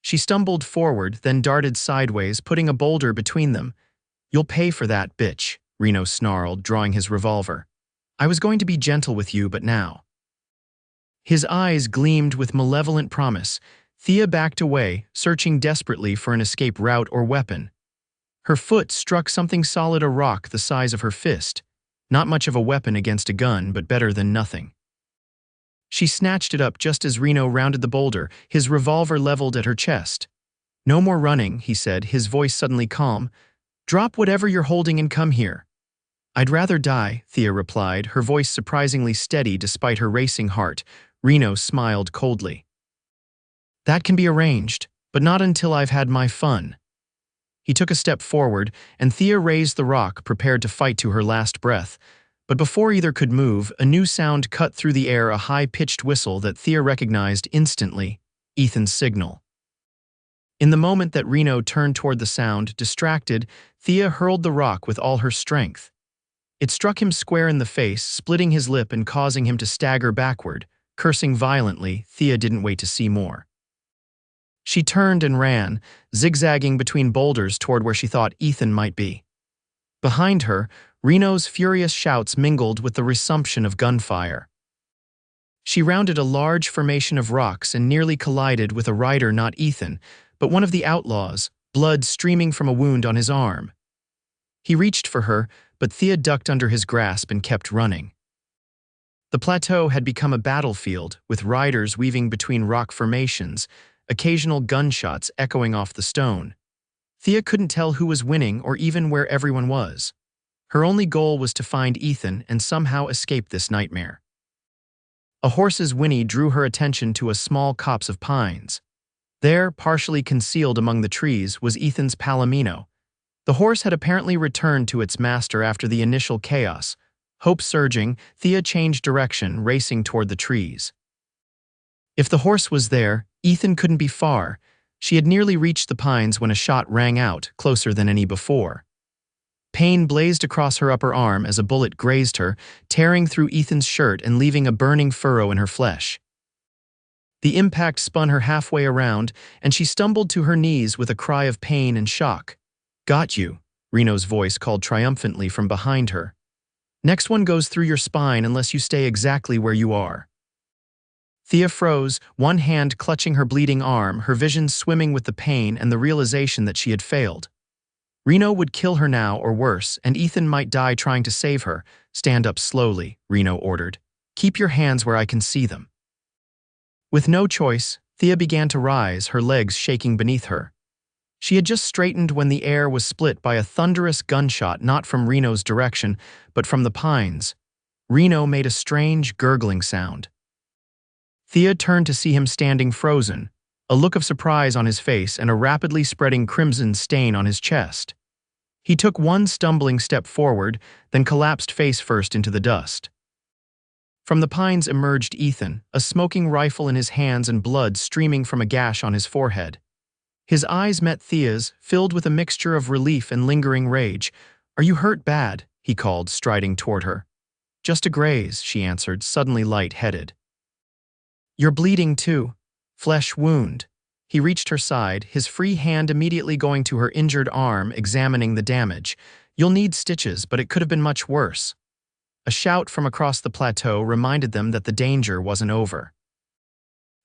She stumbled forward, then darted sideways, putting a boulder between them. "You'll pay for that, bitch," Reno snarled, drawing his revolver. "I was going to be gentle with you, but now." His eyes gleamed with malevolent promise. Thea backed away, searching desperately for an escape route or weapon. Her foot struck something solid, a rock the size of her fist. Not much of a weapon against a gun, but better than nothing. She snatched it up just as Reno rounded the boulder, his revolver leveled at her chest. "No more running," he said, his voice suddenly calm. "Drop whatever you're holding and come here." "I'd rather die," Thea replied, her voice surprisingly steady despite her racing heart. Reno smiled coldly. "That can be arranged, but not until I've had my fun." He took a step forward, and Thea raised the rock, prepared to fight to her last breath. But before either could move, a new sound cut through the air, a high-pitched whistle that Thea recognized instantly, Ethan's signal. In the moment that Reno turned toward the sound, distracted, Thea hurled the rock with all her strength. It struck him square in the face, splitting his lip and causing him to stagger backward. Cursing violently, Thea didn't wait to see more. She turned and ran, zigzagging between boulders toward where she thought Ethan might be. Behind her, Reno's furious shouts mingled with the resumption of gunfire. She rounded a large formation of rocks and nearly collided with a rider not Ethan, but one of the outlaws, blood streaming from a wound on his arm. He reached for her, but Thea ducked under his grasp and kept running. The plateau had become a battlefield, with riders weaving between rock formations, occasional gunshots echoing off the stone. Thea couldn't tell who was winning or even where everyone was. Her only goal was to find Ethan and somehow escape this nightmare. A horse's whinny drew her attention to a small copse of pines. There, partially concealed among the trees, was Ethan's palomino. The horse had apparently returned to its master after the initial chaos. Hope surging, Thea changed direction, racing toward the trees. If the horse was there, Ethan couldn't be far. She had nearly reached the pines when a shot rang out, closer than any before. Pain blazed across her upper arm as a bullet grazed her, tearing through Ethan's shirt and leaving a burning furrow in her flesh. The impact spun her halfway around, and she stumbled to her knees with a cry of pain and shock. "Got you," Reno's voice called triumphantly from behind her. "Next one goes through your spine unless you stay exactly where you are." Thea froze, one hand clutching her bleeding arm, her vision swimming with the pain and the realization that she had failed. Reno would kill her now or worse, and Ethan might die trying to save her. "Stand up slowly," Reno ordered. "Keep your hands where I can see them." With no choice, Thea began to rise, her legs shaking beneath her. She had just straightened when the air was split by a thunderous gunshot, not from Reno's direction, but from the pines. Reno made a strange, gurgling sound. Thea turned to see him standing frozen, a look of surprise on his face and a rapidly spreading crimson stain on his chest. He took one stumbling step forward, then collapsed face first into the dust. From the pines emerged Ethan, a smoking rifle in his hands and blood streaming from a gash on his forehead. His eyes met Thea's, filled with a mixture of relief and lingering rage. "Are you hurt bad?" he called, striding toward her. "Just a graze," she answered, suddenly light-headed. "You're bleeding too. Flesh wound." He reached her side, his free hand immediately going to her injured arm, examining the damage. You'll need stitches, but it could have been much worse." A shout from across the plateau reminded them that the danger wasn't over.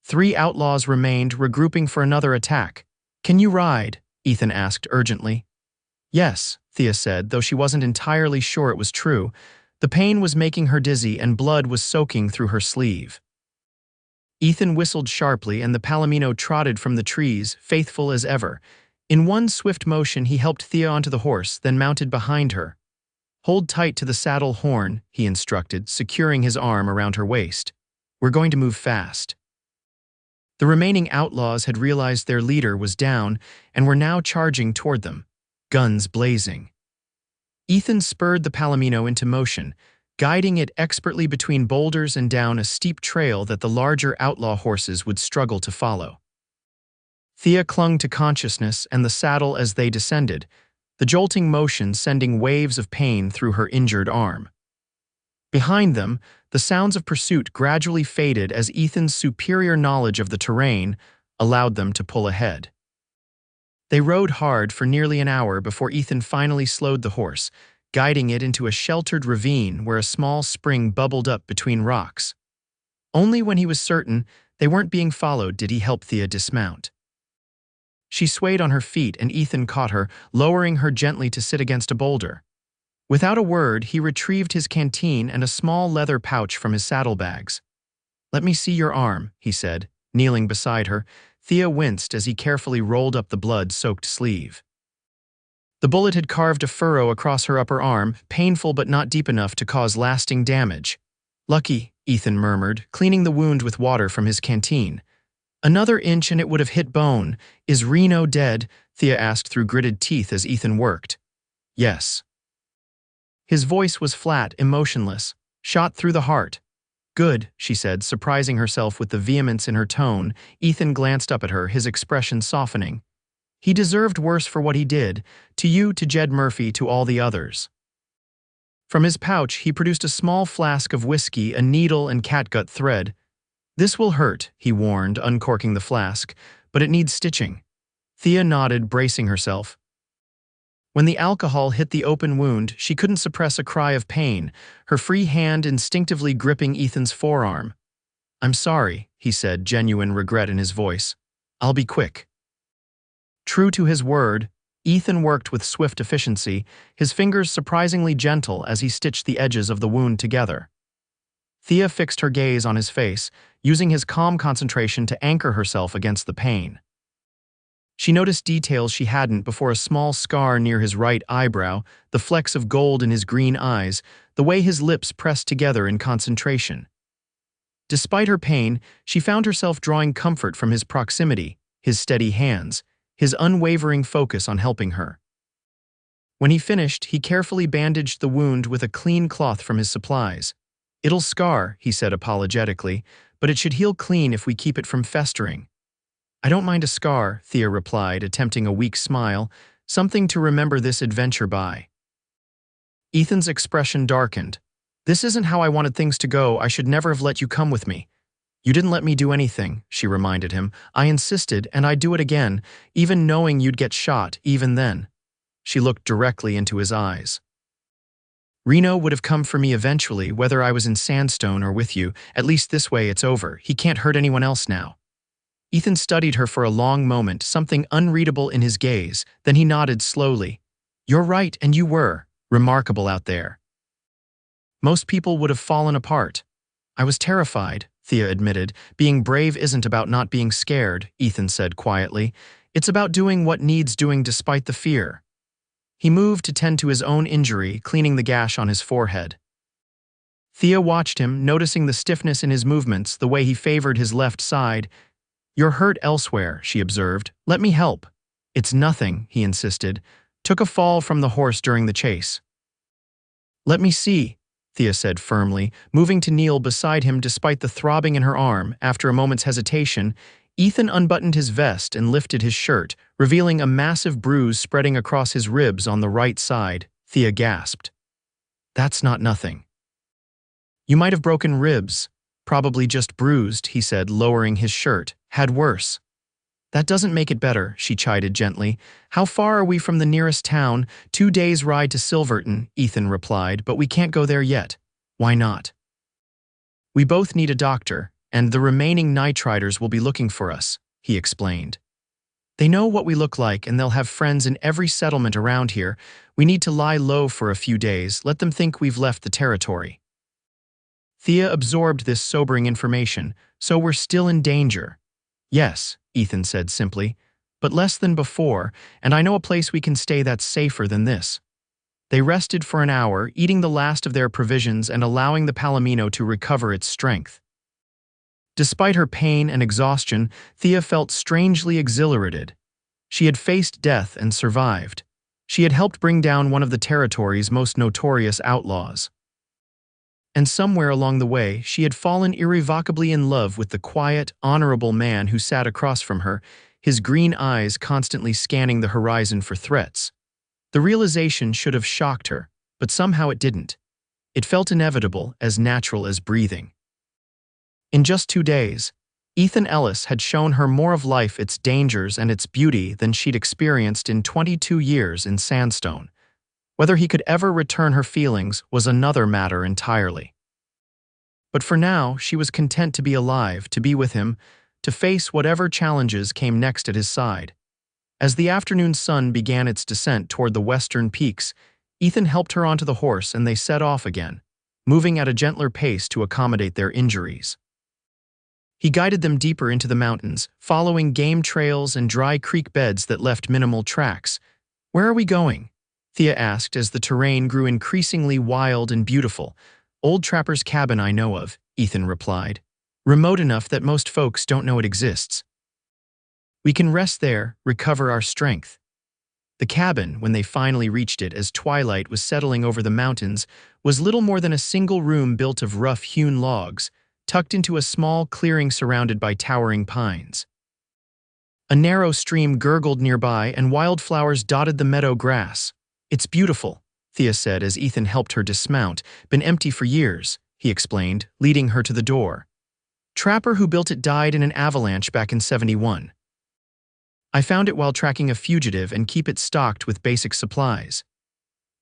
3 outlaws remained, regrouping for another attack. "Can you ride?" Ethan asked urgently. "Yes," Thea said, though she wasn't entirely sure it was true. The pain was making her dizzy and blood was soaking through her sleeve. Ethan whistled sharply and the Palomino trotted from the trees, faithful as ever. In one swift motion, he helped Thea onto the horse, then mounted behind her. "Hold tight to the saddle horn," he instructed, securing his arm around her waist. "We're going to move fast." The remaining outlaws had realized their leader was down and were now charging toward them, guns blazing. Ethan spurred the Palomino into motion, guiding it expertly between boulders and down a steep trail that the larger outlaw horses would struggle to follow. Thea clung to consciousness and the saddle as they descended, the jolting motion sending waves of pain through her injured arm. Behind them, the sounds of pursuit gradually faded as Ethan's superior knowledge of the terrain allowed them to pull ahead. They rode hard for nearly an hour before Ethan finally slowed the horse, guiding it into a sheltered ravine where a small spring bubbled up between rocks. Only when he was certain they weren't being followed did he help Thea dismount. She swayed on her feet and Ethan caught her, lowering her gently to sit against a boulder. Without a word, he retrieved his canteen and a small leather pouch from his saddlebags. "Let me see your arm," he said, kneeling beside her. Thea winced as he carefully rolled up the blood-soaked sleeve. The bullet had carved a furrow across her upper arm, painful but not deep enough to cause lasting damage. "Lucky," Ethan murmured, cleaning the wound with water from his canteen. "Another inch and it would have hit bone. Is Reno dead?" Thea asked through gritted teeth as Ethan worked. "Yes." His voice was flat, emotionless, shot through the heart. "Good," she said, surprising herself with the vehemence in her tone. Ethan glanced up at her, his expression softening. "He deserved worse for what he did, to you, to Jed Murphy, to all the others." From his pouch, he produced a small flask of whiskey, a needle, and catgut thread. "This will hurt," he warned, uncorking the flask, "but it needs stitching." Thea nodded, bracing herself. When the alcohol hit the open wound, she couldn't suppress a cry of pain, her free hand instinctively gripping Ethan's forearm. "I'm sorry," he said, genuine regret in his voice. "I'll be quick." True to his word, Ethan worked with swift efficiency, his fingers surprisingly gentle as he stitched the edges of the wound together. Thea fixed her gaze on his face, using his calm concentration to anchor herself against the pain. She noticed details she hadn't before: a small scar near his right eyebrow, the flecks of gold in his green eyes, the way his lips pressed together in concentration. Despite her pain, she found herself drawing comfort from his proximity, his steady hands, his unwavering focus on helping her. When he finished, he carefully bandaged the wound with a clean cloth from his supplies. "It'll scar," he said apologetically, "but it should heal clean if we keep it from festering." "I don't mind a scar," Thea replied, attempting a weak smile, "something to remember this adventure by." Ethan's expression darkened. "This isn't how I wanted things to go. I should never have let you come with me." "You didn't let me do anything," she reminded him. "I insisted, and I'd do it again, even knowing you'd get shot, even then." She looked directly into his eyes. "Reno would have come for me eventually, whether I was in Sandstone or with you. At least this way it's over. He can't hurt anyone else now." Ethan studied her for a long moment, something unreadable in his gaze. Then he nodded slowly. "You're right, and you were remarkable out there. Most people would have fallen apart." "I was terrified," Thea admitted. "Being brave isn't about not being scared," Ethan said quietly. "It's about doing what needs doing despite the fear." He moved to tend to his own injury, cleaning the gash on his forehead. Thea watched him, noticing the stiffness in his movements, the way he favored his left side. "You're hurt elsewhere," she observed. "Let me help." "It's nothing," he insisted. "Took a fall from the horse during the chase." "Let me see," Thea said firmly, moving to kneel beside him despite the throbbing in her arm. After a moment's hesitation, Ethan unbuttoned his vest and lifted his shirt, revealing a massive bruise spreading across his ribs on the right side. Thea gasped. "That's not nothing." "You might have broken ribs. Probably just bruised," he said, lowering his shirt. "Had worse." That doesn't make it better, she chided gently. How far are we from the nearest town? 2 days' ride to Silverton, Ethan replied, but we can't go there yet. Why not? We both need a doctor, and the remaining nitriders will be looking for us, he explained. They know what we look like, and they'll have friends in every settlement around here. We need to lie low for a few days, let them think we've left the territory. Thea absorbed this sobering information. So we're still in danger. Yes, Ethan said simply, but less than before, and I know a place we can stay that's safer than this. They rested for an hour, eating the last of their provisions and allowing the palomino to recover its strength. Despite her pain and exhaustion, Thea felt strangely exhilarated. She had faced death and survived. She had helped bring down one of the territory's most notorious outlaws. And somewhere along the way, she had fallen irrevocably in love with the quiet, honorable man who sat across from her, his green eyes constantly scanning the horizon for threats. The realization should have shocked her, but somehow it didn't. It felt inevitable, as natural as breathing. In just 2 days, Ethan Ellis had shown her more of life, its dangers, and its beauty than she'd experienced in 22 years in Sandstone. Whether he could ever return her feelings was another matter entirely. But for now, she was content to be alive, to be with him, to face whatever challenges came next at his side. As the afternoon sun began its descent toward the western peaks, Ethan helped her onto the horse and they set off again, moving at a gentler pace to accommodate their injuries. He guided them deeper into the mountains, following game trails and dry creek beds that left minimal tracks. "Where are we going?" Thea asked as the terrain grew increasingly wild and beautiful. "Old Trapper's cabin I know of," Ethan replied. "Remote enough that most folks don't know it exists. We can rest there, recover our strength." The cabin, when they finally reached it as twilight was settling over the mountains, was little more than a single room built of rough-hewn logs, tucked into a small clearing surrounded by towering pines. A narrow stream gurgled nearby and wildflowers dotted the meadow grass. "It's beautiful," Thea said as Ethan helped her dismount. "Been empty for years," he explained, leading her to the door. "Trapper who built it died in an avalanche back in '71. I found it while tracking a fugitive and keep it stocked with basic supplies."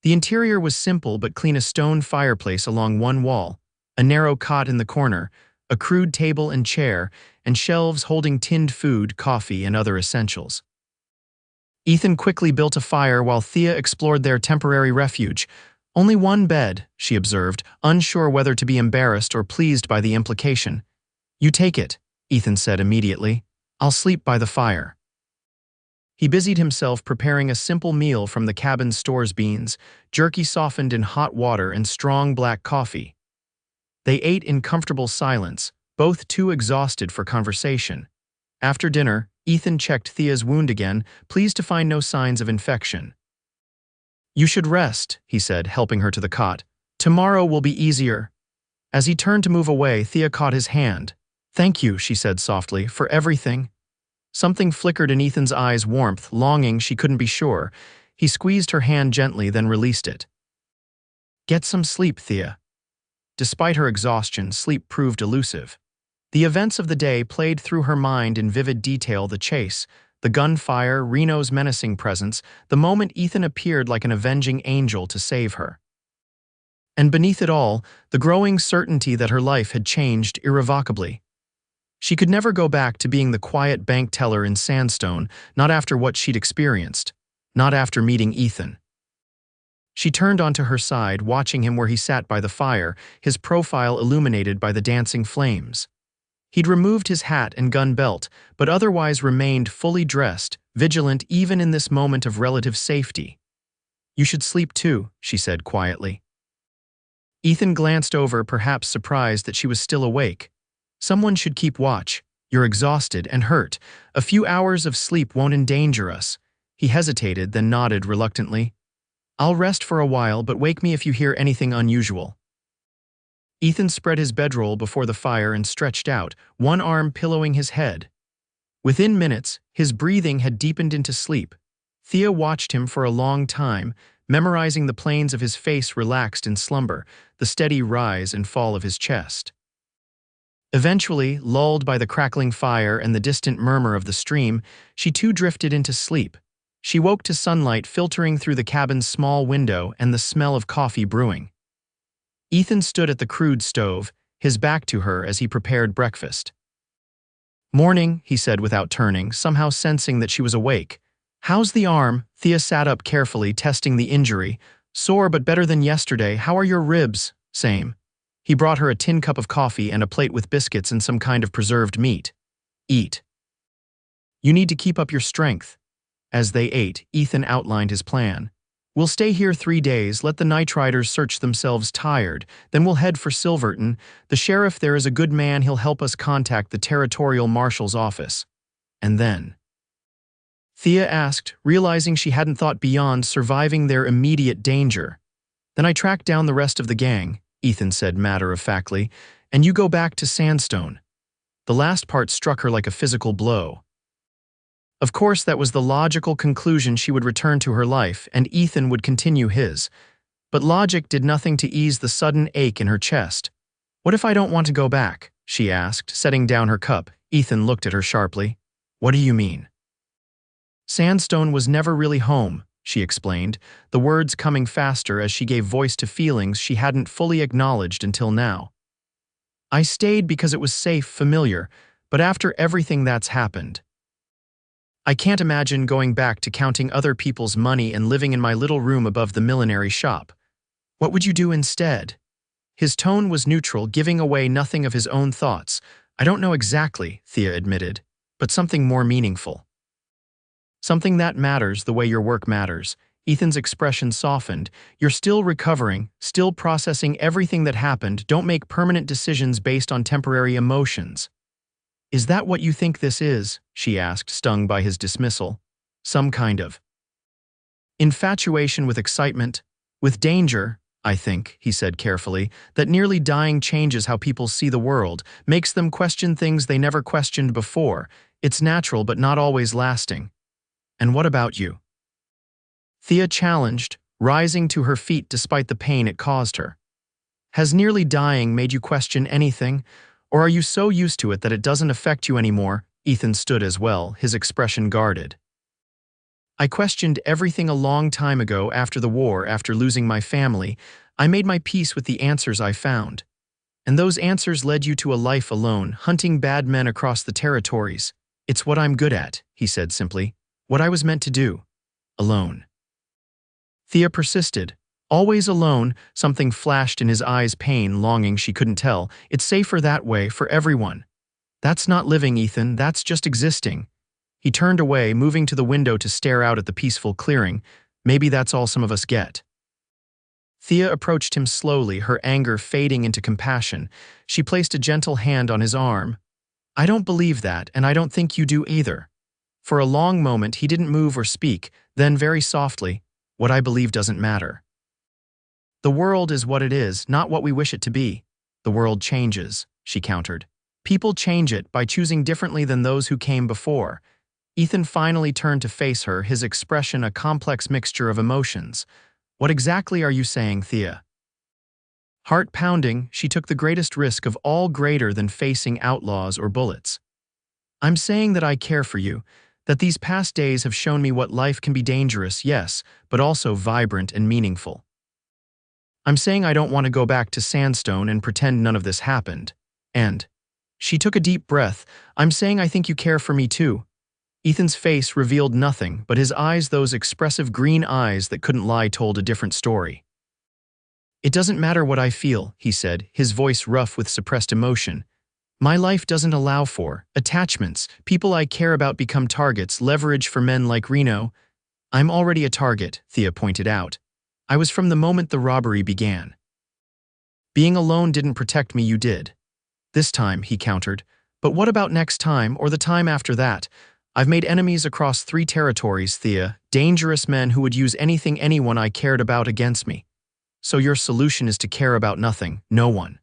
The interior was simple but clean: a stone fireplace along one wall, a narrow cot in the corner, a crude table and chair, and shelves holding tinned food, coffee, and other essentials. Ethan quickly built a fire while Thea explored their temporary refuge. "Only one bed," she observed, unsure whether to be embarrassed or pleased by the implication. "You take it," Ethan said immediately. "I'll sleep by the fire." He busied himself preparing a simple meal from the cabin's store's beans, jerky softened in hot water, and strong black coffee. They ate in comfortable silence, both too exhausted for conversation. After dinner, Ethan checked Thea's wound again, pleased to find no signs of infection. "You should rest," he said, helping her to the cot. "Tomorrow will be easier." As he turned to move away, Thea caught his hand. "Thank you," she said softly, "for everything." Something flickered in Ethan's eyes: warmth, longing, she couldn't be sure. He squeezed her hand gently, then released it. "Get some sleep, Thea." Despite her exhaustion, sleep proved elusive. The events of the day played through her mind in vivid detail: the chase, the gunfire, Reno's menacing presence, the moment Ethan appeared like an avenging angel to save her. And beneath it all, the growing certainty that her life had changed irrevocably. She could never go back to being the quiet bank teller in Sandstone, not after what she'd experienced, not after meeting Ethan. She turned onto her side, watching him where he sat by the fire, his profile illuminated by the dancing flames. He'd removed his hat and gun belt, but otherwise remained fully dressed, vigilant even in this moment of relative safety. "You should sleep too," she said quietly. Ethan glanced over, perhaps surprised that she was still awake. "Someone should keep watch. You're exhausted and hurt. A few hours of sleep won't endanger us." He hesitated, then nodded reluctantly. "I'll rest for a while, but wake me if you hear anything unusual." Ethan spread his bedroll before the fire and stretched out, one arm pillowing his head. Within minutes, his breathing had deepened into sleep. Thea watched him for a long time, memorizing the planes of his face relaxed in slumber, the steady rise and fall of his chest. Eventually, lulled by the crackling fire and the distant murmur of the stream, she too drifted into sleep. She woke to sunlight filtering through the cabin's small window and the smell of coffee brewing. Ethan stood at the crude stove, his back to her as he prepared breakfast. "Morning," he said without turning, somehow sensing that she was awake. "How's the arm?" Thea sat up carefully, testing the injury. "Sore, but better than yesterday. How are your ribs?" "Same." He brought her a tin cup of coffee and a plate with biscuits and some kind of preserved meat. "Eat. You need to keep up your strength." As they ate, Ethan outlined his plan. "We'll stay here 3 days, let the night riders search themselves tired, then we'll head for Silverton. The sheriff there is a good man, he'll help us contact the territorial marshal's office." "And then?" Thea asked, realizing she hadn't thought beyond surviving their immediate danger. "Then I tracked down the rest of the gang," Ethan said matter-of-factly, "and you go back to Sandstone." The last part struck her like a physical blow. Of course, that was the logical conclusion. She would return to her life, and Ethan would continue his. But logic did nothing to ease the sudden ache in her chest. "What if I don't want to go back?" she asked, setting down her cup. Ethan looked at her sharply. "What do you mean?" "Sandstone was never really home," she explained, the words coming faster as she gave voice to feelings she hadn't fully acknowledged until now. "I stayed because it was safe, familiar, but after everything that's happened, I can't imagine going back to counting other people's money and living in my little room above the millinery shop. What would you do instead?" His tone was neutral, giving away nothing of his own thoughts. "I don't know exactly," Thea admitted, "but something more meaningful. Something that matters the way your work matters." Ethan's expression softened. "You're still recovering, still processing everything that happened. Don't make permanent decisions based on temporary emotions." "Is that what you think this is?" she asked, stung by his dismissal. "Some kind of infatuation with excitement, with danger, I think," he said carefully, "that nearly dying changes how people see the world, makes them question things they never questioned before. It's natural but not always lasting." "And what about you?" Thea challenged, rising to her feet despite the pain it caused her. "Has nearly dying made you question anything? Or are you so used to it that it doesn't affect you anymore?" Ethan stood as well, his expression guarded. "I questioned everything a long time ago after the war, after losing my family. I made my peace with the answers I found. And those answers led you to a life alone, hunting bad men across the territories. It's what I'm good at," he said simply. "What I was meant to do. Alone." Thea persisted. "Always alone." Something flashed in his eyes, pain, longing, she couldn't tell. "It's safer that way, for everyone." "That's not living, Ethan, that's just existing." He turned away, moving to the window to stare out at the peaceful clearing. "Maybe that's all some of us get." Thea approached him slowly, her anger fading into compassion. She placed a gentle hand on his arm. "I don't believe that, and I don't think you do either." For a long moment he didn't move or speak, then very softly, "What I believe doesn't matter. The world is what it is, not what we wish it to be." "The world changes," she countered. "People change it by choosing differently than those who came before." Ethan finally turned to face her, his expression a complex mixture of emotions. "What exactly are you saying, Thea?" Heart pounding, she took the greatest risk of all, greater than facing outlaws or bullets. "I'm saying that I care for you, that these past days have shown me what life can be: dangerous, yes, but also vibrant and meaningful. I'm saying I don't want to go back to Sandstone and pretend none of this happened. And," she took a deep breath, "I'm saying I think you care for me too." Ethan's face revealed nothing, but his eyes, those expressive green eyes that couldn't lie, told a different story. "It doesn't matter what I feel," he said, his voice rough with suppressed emotion. "My life doesn't allow for attachments. People I care about become targets, leverage for men like Reno." "I'm already a target," Thea pointed out. "I was from the moment the robbery began. Being alone didn't protect me, you did." "This time," he countered. "But what about next time, or the time after that? I've made enemies across 3 territories, Thea, dangerous men who would use anything, anyone I cared about, against me. So your solution is to care about nothing, no one."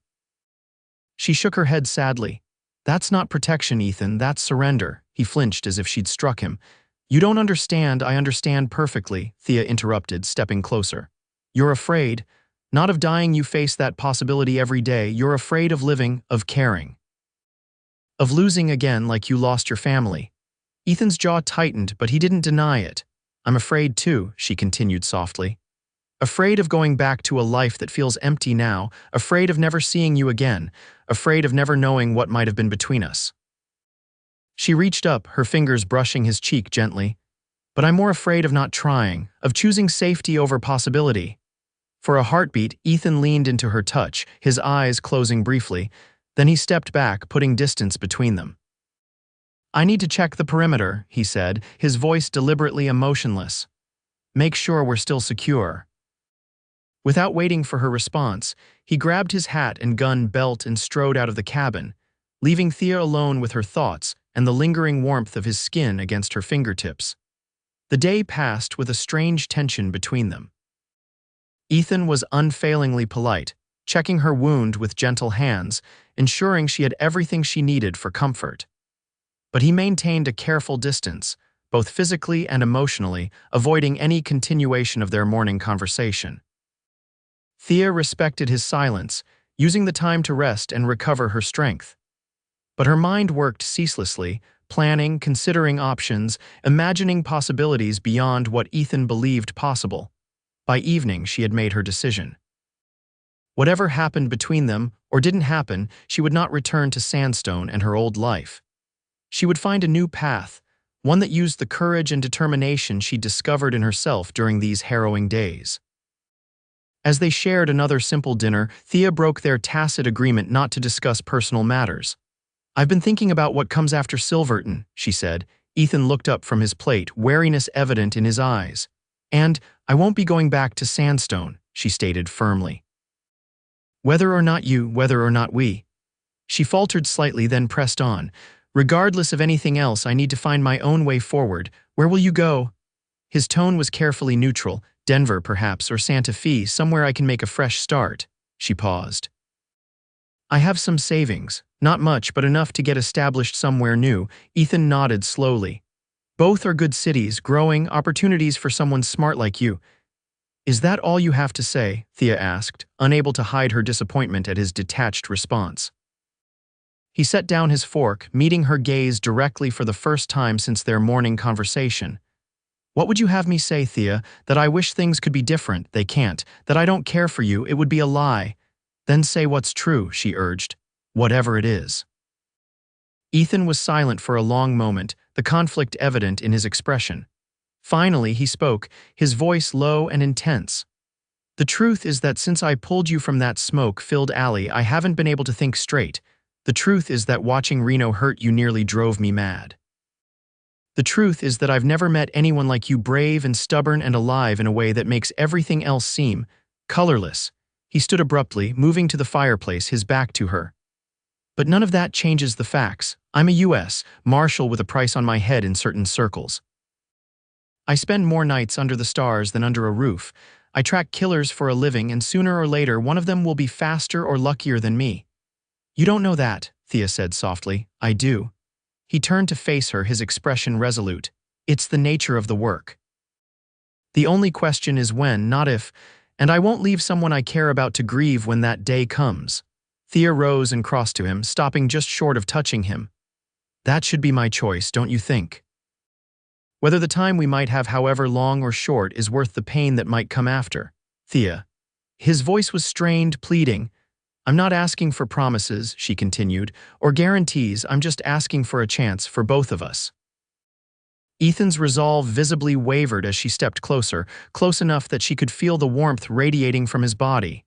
She shook her head sadly. "That's not protection, Ethan, that's surrender." He flinched as if she'd struck him. "You don't understand." "I understand perfectly," Thea interrupted, stepping closer. "You're afraid, not of dying. You face that possibility every day. You're afraid of living, of caring." Of losing again like you lost your family. Ethan's jaw tightened, but he didn't deny it. I'm afraid too, she continued softly. Afraid of going back to a life that feels empty now, afraid of never seeing you again, afraid of never knowing what might have been between us. She reached up, her fingers brushing his cheek gently. But I'm more afraid of not trying, of choosing safety over possibility. For a heartbeat, Ethan leaned into her touch, his eyes closing briefly. Then he stepped back, putting distance between them. I need to check the perimeter, he said, his voice deliberately emotionless. Make sure we're still secure. Without waiting for her response, he grabbed his hat and gun belt and strode out of the cabin, leaving Thea alone with her thoughts and the lingering warmth of his skin against her fingertips. The day passed with a strange tension between them. Ethan was unfailingly polite, checking her wound with gentle hands, ensuring she had everything she needed for comfort. But he maintained a careful distance, both physically and emotionally, avoiding any continuation of their morning conversation. Thea respected his silence, using the time to rest and recover her strength. But her mind worked ceaselessly, planning, considering options, imagining possibilities beyond what Ethan believed possible. By evening, she had made her decision. Whatever happened between them, or didn't happen, she would not return to Sandstone and her old life. She would find a new path, one that used the courage and determination she discovered in herself during these harrowing days. As they shared another simple dinner, Thea broke their tacit agreement not to discuss personal matters. I've been thinking about what comes after Silverton, she said. Ethan looked up from his plate, wariness evident in his eyes. And I won't be going back to Sandstone, she stated firmly. Whether or not you, whether or not we. She faltered slightly, then pressed on. Regardless of anything else, I need to find my own way forward. Where will you go? His tone was carefully neutral. Denver, perhaps, or Santa Fe, somewhere I can make a fresh start. She paused. I have some savings. Not much, but enough to get established somewhere new. Ethan nodded slowly. Both are good cities, growing, opportunities for someone smart like you. Is that all you have to say? Thea asked, unable to hide her disappointment at his detached response. He set down his fork, meeting her gaze directly for the first time since their morning conversation. What would you have me say, Thea? That I wish things could be different? They can't. That I don't care for you? It would be a lie. Then say what's true, she urged. Whatever it is. Ethan was silent for a long moment, the conflict evident in his expression. Finally, he spoke, his voice low and intense. The truth is that since I pulled you from that smoke-filled alley, I haven't been able to think straight. The truth is that watching Reno hurt you nearly drove me mad. The truth is that I've never met anyone like you, brave and stubborn and alive in a way that makes everything else seem colorless. He stood abruptly, moving to the fireplace, his back to her. But none of that changes the facts. I'm a U.S. Marshal with a price on my head in certain circles. I spend more nights under the stars than under a roof. I track killers for a living, and sooner or later one of them will be faster or luckier than me. You don't know that, Thea said softly. I do. He turned to face her, his expression resolute. It's the nature of the work. The only question is when, not if, and I won't leave someone I care about to grieve when that day comes. Thea rose and crossed to him, stopping just short of touching him. That should be my choice, don't you think? Whether the time we might have, however long or short, is worth the pain that might come after. Thea. His voice was strained, pleading. I'm not asking for promises, she continued, or guarantees. I'm just asking for a chance for both of us. Ethan's resolve visibly wavered as she stepped closer, close enough that she could feel the warmth radiating from his body.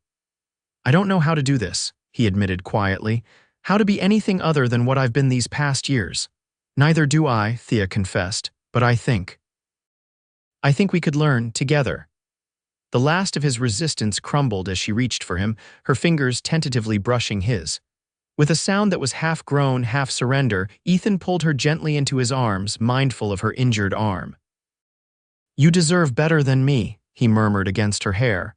I don't know how to do this, he admitted quietly. How to be anything other than what I've been these past years. Neither do I, Thea confessed, but I think we could learn together. The last of his resistance crumbled as she reached for him, her fingers tentatively brushing his. With a sound that was half groan, half surrender, Ethan pulled her gently into his arms, mindful of her injured arm. You deserve better than me, he murmured against her hair.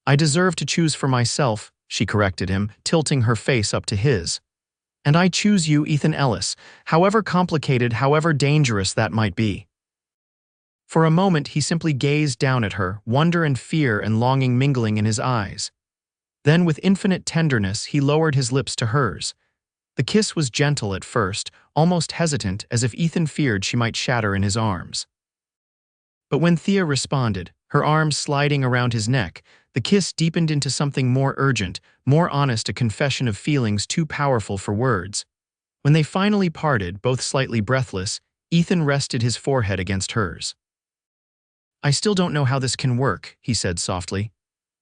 I deserve to choose for myself, she corrected him, tilting her face up to his. And I choose you, Ethan Ellis, however complicated, however dangerous that might be. For a moment, he simply gazed down at her, wonder and fear and longing mingling in his eyes. Then, with infinite tenderness, he lowered his lips to hers. The kiss was gentle at first, almost hesitant, as if Ethan feared she might shatter in his arms. But when Thea responded, her arms sliding around his neck, the kiss deepened into something more urgent, more honest, a confession of feelings too powerful for words. When they finally parted, both slightly breathless, Ethan rested his forehead against hers. "I still don't know how this can work," he said softly.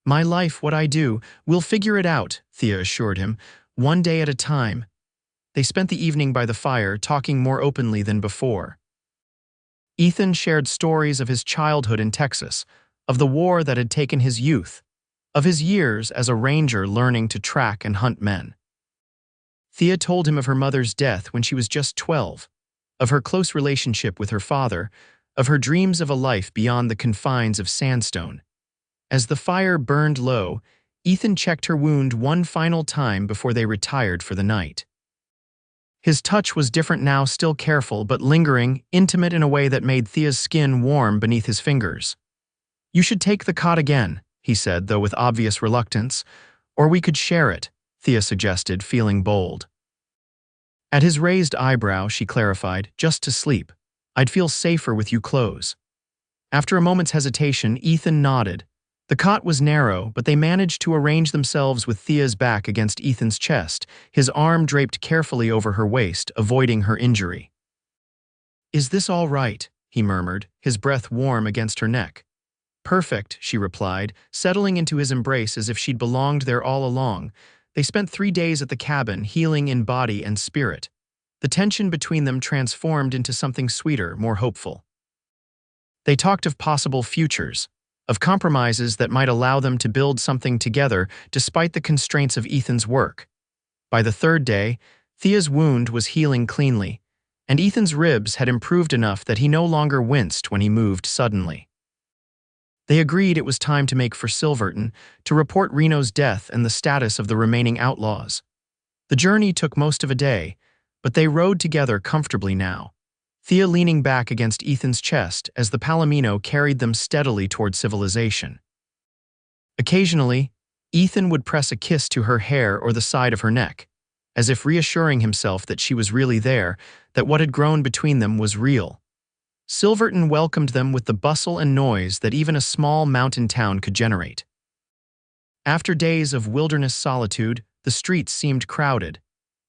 "My life, what I do, we'll figure it out," Thea assured him, "one day at a time." They spent the evening by the fire, talking more openly than before. Ethan shared stories of his childhood in Texas, of the war that had taken his youth, of his years as a ranger learning to track and hunt men. Thea told him of her mother's death when she was just 12, of her close relationship with her father, of her dreams of a life beyond the confines of sandstone. As the fire burned low, Ethan checked her wound one final time before they retired for the night. His touch was different now, still careful, but lingering, intimate in a way that made Thea's skin warm beneath his fingers. "You should take the cot again," he said, though with obvious reluctance. "Or we could share it," Thea suggested, feeling bold. At his raised eyebrow, she clarified, "Just to sleep. I'd feel safer with you close." After a moment's hesitation, Ethan nodded. The cot was narrow, but they managed to arrange themselves with Thea's back against Ethan's chest, his arm draped carefully over her waist, avoiding her injury. "Is this all right?" he murmured, his breath warm against her neck. "Perfect," she replied, settling into his embrace as if she'd belonged there all along. They spent 3 days at the cabin, healing in body and spirit. The tension between them transformed into something sweeter, more hopeful. They talked of possible futures, of compromises that might allow them to build something together despite the constraints of Ethan's work. By the 3rd day, Thea's wound was healing cleanly, and Ethan's ribs had improved enough that he no longer winced when he moved suddenly. They agreed it was time to make for Silverton, to report Reno's death and the status of the remaining outlaws. The journey took most of a day, but they rode together comfortably now, Thea leaning back against Ethan's chest as the Palomino carried them steadily toward civilization. Occasionally, Ethan would press a kiss to her hair or the side of her neck, as if reassuring himself that she was really there, that what had grown between them was real. Silverton welcomed them with the bustle and noise that even a small mountain town could generate. After days of wilderness solitude, the streets seemed crowded,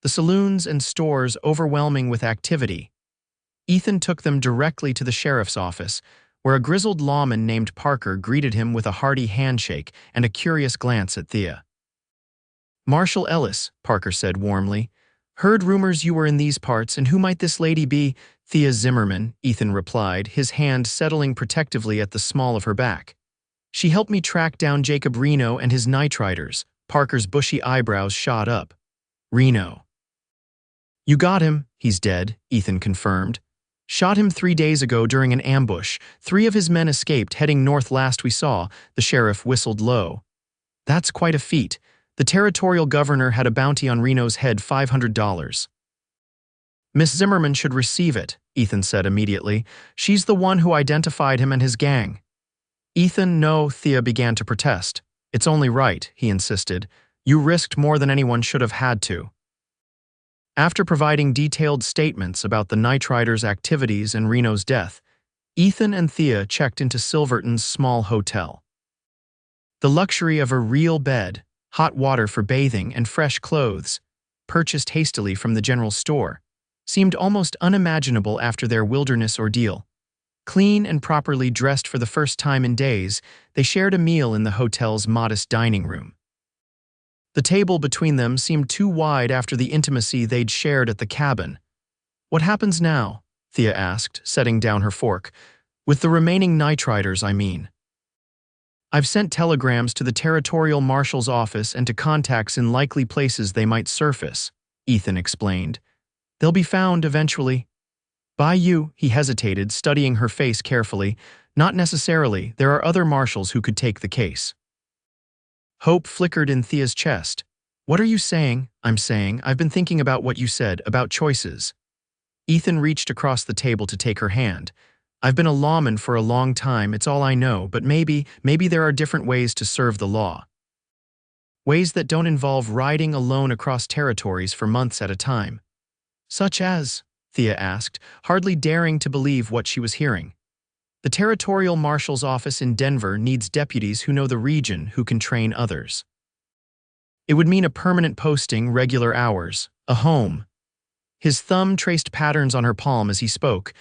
the saloons and stores overwhelming with activity. Ethan took them directly to the sheriff's office, where a grizzled lawman named Parker greeted him with a hearty handshake and a curious glance at Thea. "Marshal Ellis," Parker said warmly. "Heard rumors you were in these parts, and who might this lady be?" "Thea Zimmerman," Ethan replied, his hand settling protectively at the small of her back. "She helped me track down Jacob Reno and his nightriders." Parker's bushy eyebrows shot up. "Reno. You got him. He's dead," Ethan confirmed. "Shot him 3 days ago during an ambush. 3 of his men escaped, heading north last we saw," the sheriff whistled low. "That's quite a feat. The territorial governor had a bounty on Reno's head, $500. "Miss Zimmerman should receive it," Ethan said immediately. "She's the one who identified him and his gang." "Ethan, no," Thea began to protest. "It's only right," he insisted. "You risked more than anyone should have had to." After providing detailed statements about the nightriders' activities and Reno's death, Ethan and Thea checked into Silverton's small hotel. The luxury of a real bed, hot water for bathing, and fresh clothes, purchased hastily from the general store, seemed almost unimaginable after their wilderness ordeal. Clean and properly dressed for the first time in days, they shared a meal in the hotel's modest dining room. The table between them seemed too wide after the intimacy they'd shared at the cabin. "What happens now?" Thea asked, setting down her fork. "With the remaining nightriders, I mean." "I've sent telegrams to the territorial marshal's office and to contacts in likely places they might surface," Ethan explained. "They'll be found eventually." "By you," he hesitated, studying her face carefully. "Not necessarily. There are other marshals who could take the case." Hope flickered in Thea's chest. "What are you saying?" "I'm saying, I've been thinking about what you said, about choices." Ethan reached across the table to take her hand. "I've been a lawman for a long time, it's all I know, but maybe there are different ways to serve the law." ways that don't involve riding alone across territories for months at a time. Such as, Thea asked, hardly daring to believe what she was hearing. The Territorial Marshal's office in Denver needs deputies who know the region who can train others. It would mean a permanent posting, regular hours, a home. His thumb traced patterns on her palm as he spoke.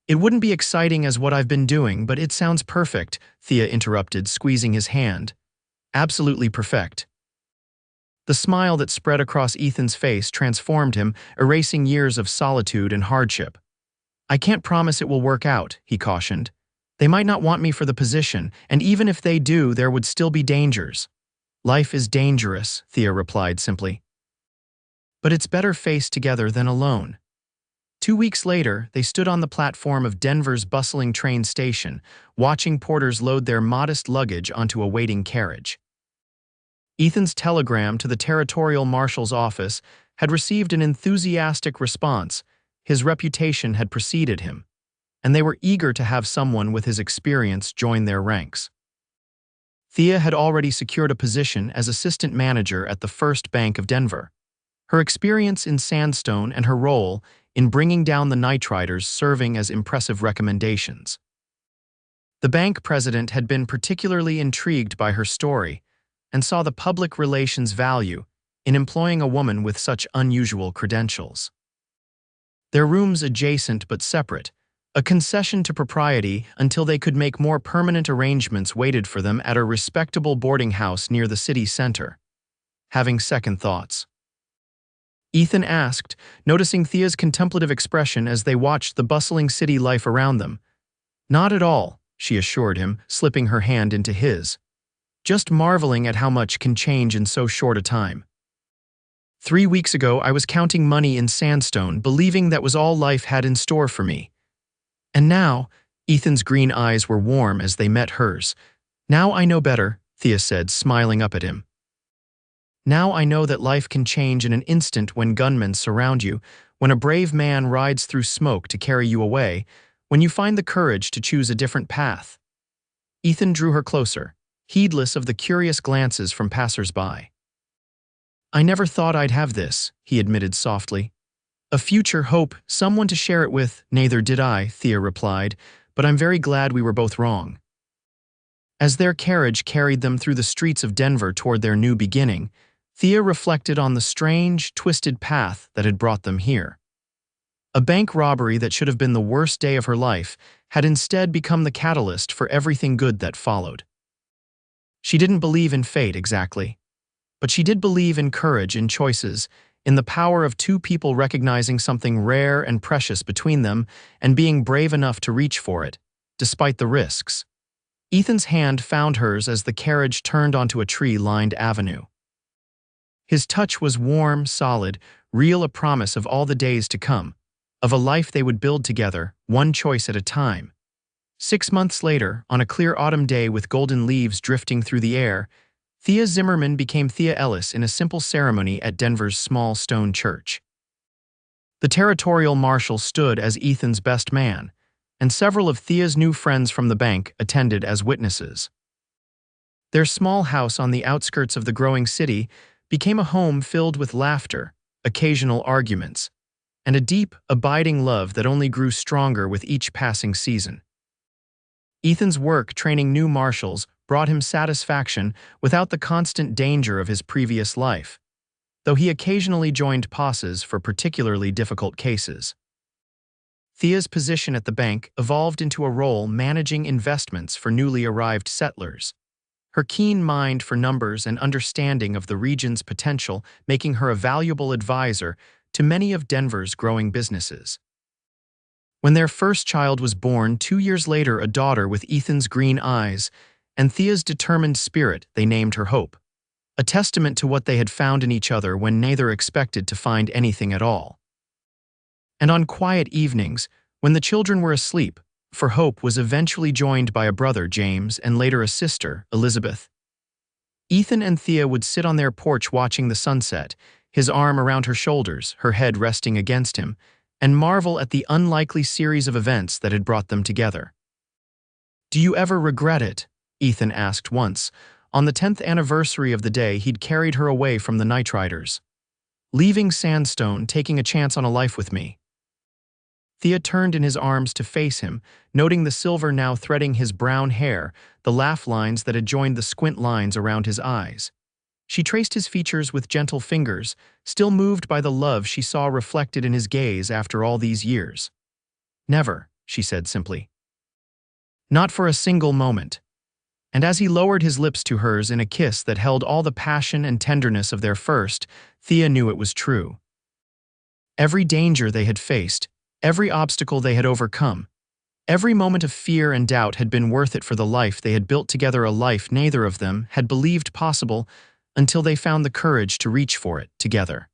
It wouldn't be exciting as what I've been doing, but it sounds perfect, Thea interrupted, squeezing his hand. Absolutely perfect. The smile that spread across Ethan's face transformed him, erasing years of solitude and hardship. I can't promise it will work out, he cautioned. They might not want me for the position, and even if they do, there would still be dangers. Life is dangerous, Thea replied simply. But it's better faced together than alone. 2 weeks later, they stood on the platform of Denver's bustling train station, watching porters load their modest luggage onto a waiting carriage. Ethan's telegram to the Territorial Marshal's office had received an enthusiastic response. His reputation had preceded him, and they were eager to have someone with his experience join their ranks. Thea had already secured a position as assistant manager at the First Bank of Denver. Her experience in Sandstone and her role in bringing down the Night Riders serving as impressive recommendations. The bank president had been particularly intrigued by her story and saw the public relations value in employing a woman with such unusual credentials. Their rooms adjacent but separate, a concession to propriety until they could make more permanent arrangements waited for them at a respectable boarding house near the city center. Having second thoughts, Ethan asked, noticing Thea's contemplative expression as they watched the bustling city life around them. Not at all, she assured him, slipping her hand into his. Just marveling at how much can change in so short a time. 3 weeks ago, I was counting money in Sandstone, believing that was all life had in store for me. And now, Ethan's green eyes were warm as they met hers. Now I know better, Thea said, smiling up at him. Now I know that life can change in an instant when gunmen surround you, when a brave man rides through smoke to carry you away, when you find the courage to choose a different path. Ethan drew her closer, heedless of the curious glances from passers-by. I never thought I'd have this, he admitted softly. A future hope, someone to share it with. Neither did I, Thea replied, but I'm very glad we were both wrong. As their carriage carried them through the streets of Denver toward their new beginning, Thea reflected on the strange, twisted path that had brought them here. A bank robbery that should have been the worst day of her life had instead become the catalyst for everything good that followed. She didn't believe in fate exactly, but she did believe in courage in choices, in the power of two people recognizing something rare and precious between them and being brave enough to reach for it, despite the risks. Ethan's hand found hers as the carriage turned onto a tree-lined avenue. His touch was warm, solid, real, a promise of all the days to come, of a life they would build together, one choice at a time. 6 months later, on a clear autumn day with golden leaves drifting through the air, Thea Zimmerman became Thea Ellis in a simple ceremony at Denver's small stone church. The Territorial Marshal stood as Ethan's best man, and several of Thea's new friends from the bank attended as witnesses. Their small house on the outskirts of the growing city became a home filled with laughter, occasional arguments, and a deep, abiding love that only grew stronger with each passing season. Ethan's work training new marshals brought him satisfaction without the constant danger of his previous life, though he occasionally joined posses for particularly difficult cases. Thea's position at the bank evolved into a role managing investments for newly arrived settlers, her keen mind for numbers and understanding of the region's potential making her a valuable advisor to many of Denver's growing businesses. When their first child was born 2 years later, a daughter with Ethan's green eyes and Thea's determined spirit, they named her Hope, a testament to what they had found in each other when neither expected to find anything at all. And on quiet evenings, when the children were asleep, for Hope was eventually joined by a brother, James, and later a sister, Elizabeth. Ethan and Thea would sit on their porch watching the sunset, his arm around her shoulders, her head resting against him, and marvel at the unlikely series of events that had brought them together. Do you ever regret it? Ethan asked once, On the 10th anniversary of the day, he'd carried her away from the night riders. Leaving Sandstone, taking a chance on a life with me. Thea turned in his arms to face him, noting the silver now threading his brown hair, the laugh lines that had joined the squint lines around his eyes. She traced his features with gentle fingers, still moved by the love she saw reflected in his gaze after all these years. "Never," she said simply. "Not for a single moment." And as he lowered his lips to hers in a kiss that held all the passion and tenderness of their first, Thea knew it was true. Every danger they had faced, every obstacle they had overcome, every moment of fear and doubt had been worth it for the life they had built together, a life neither of them had believed possible until they found the courage to reach for it together.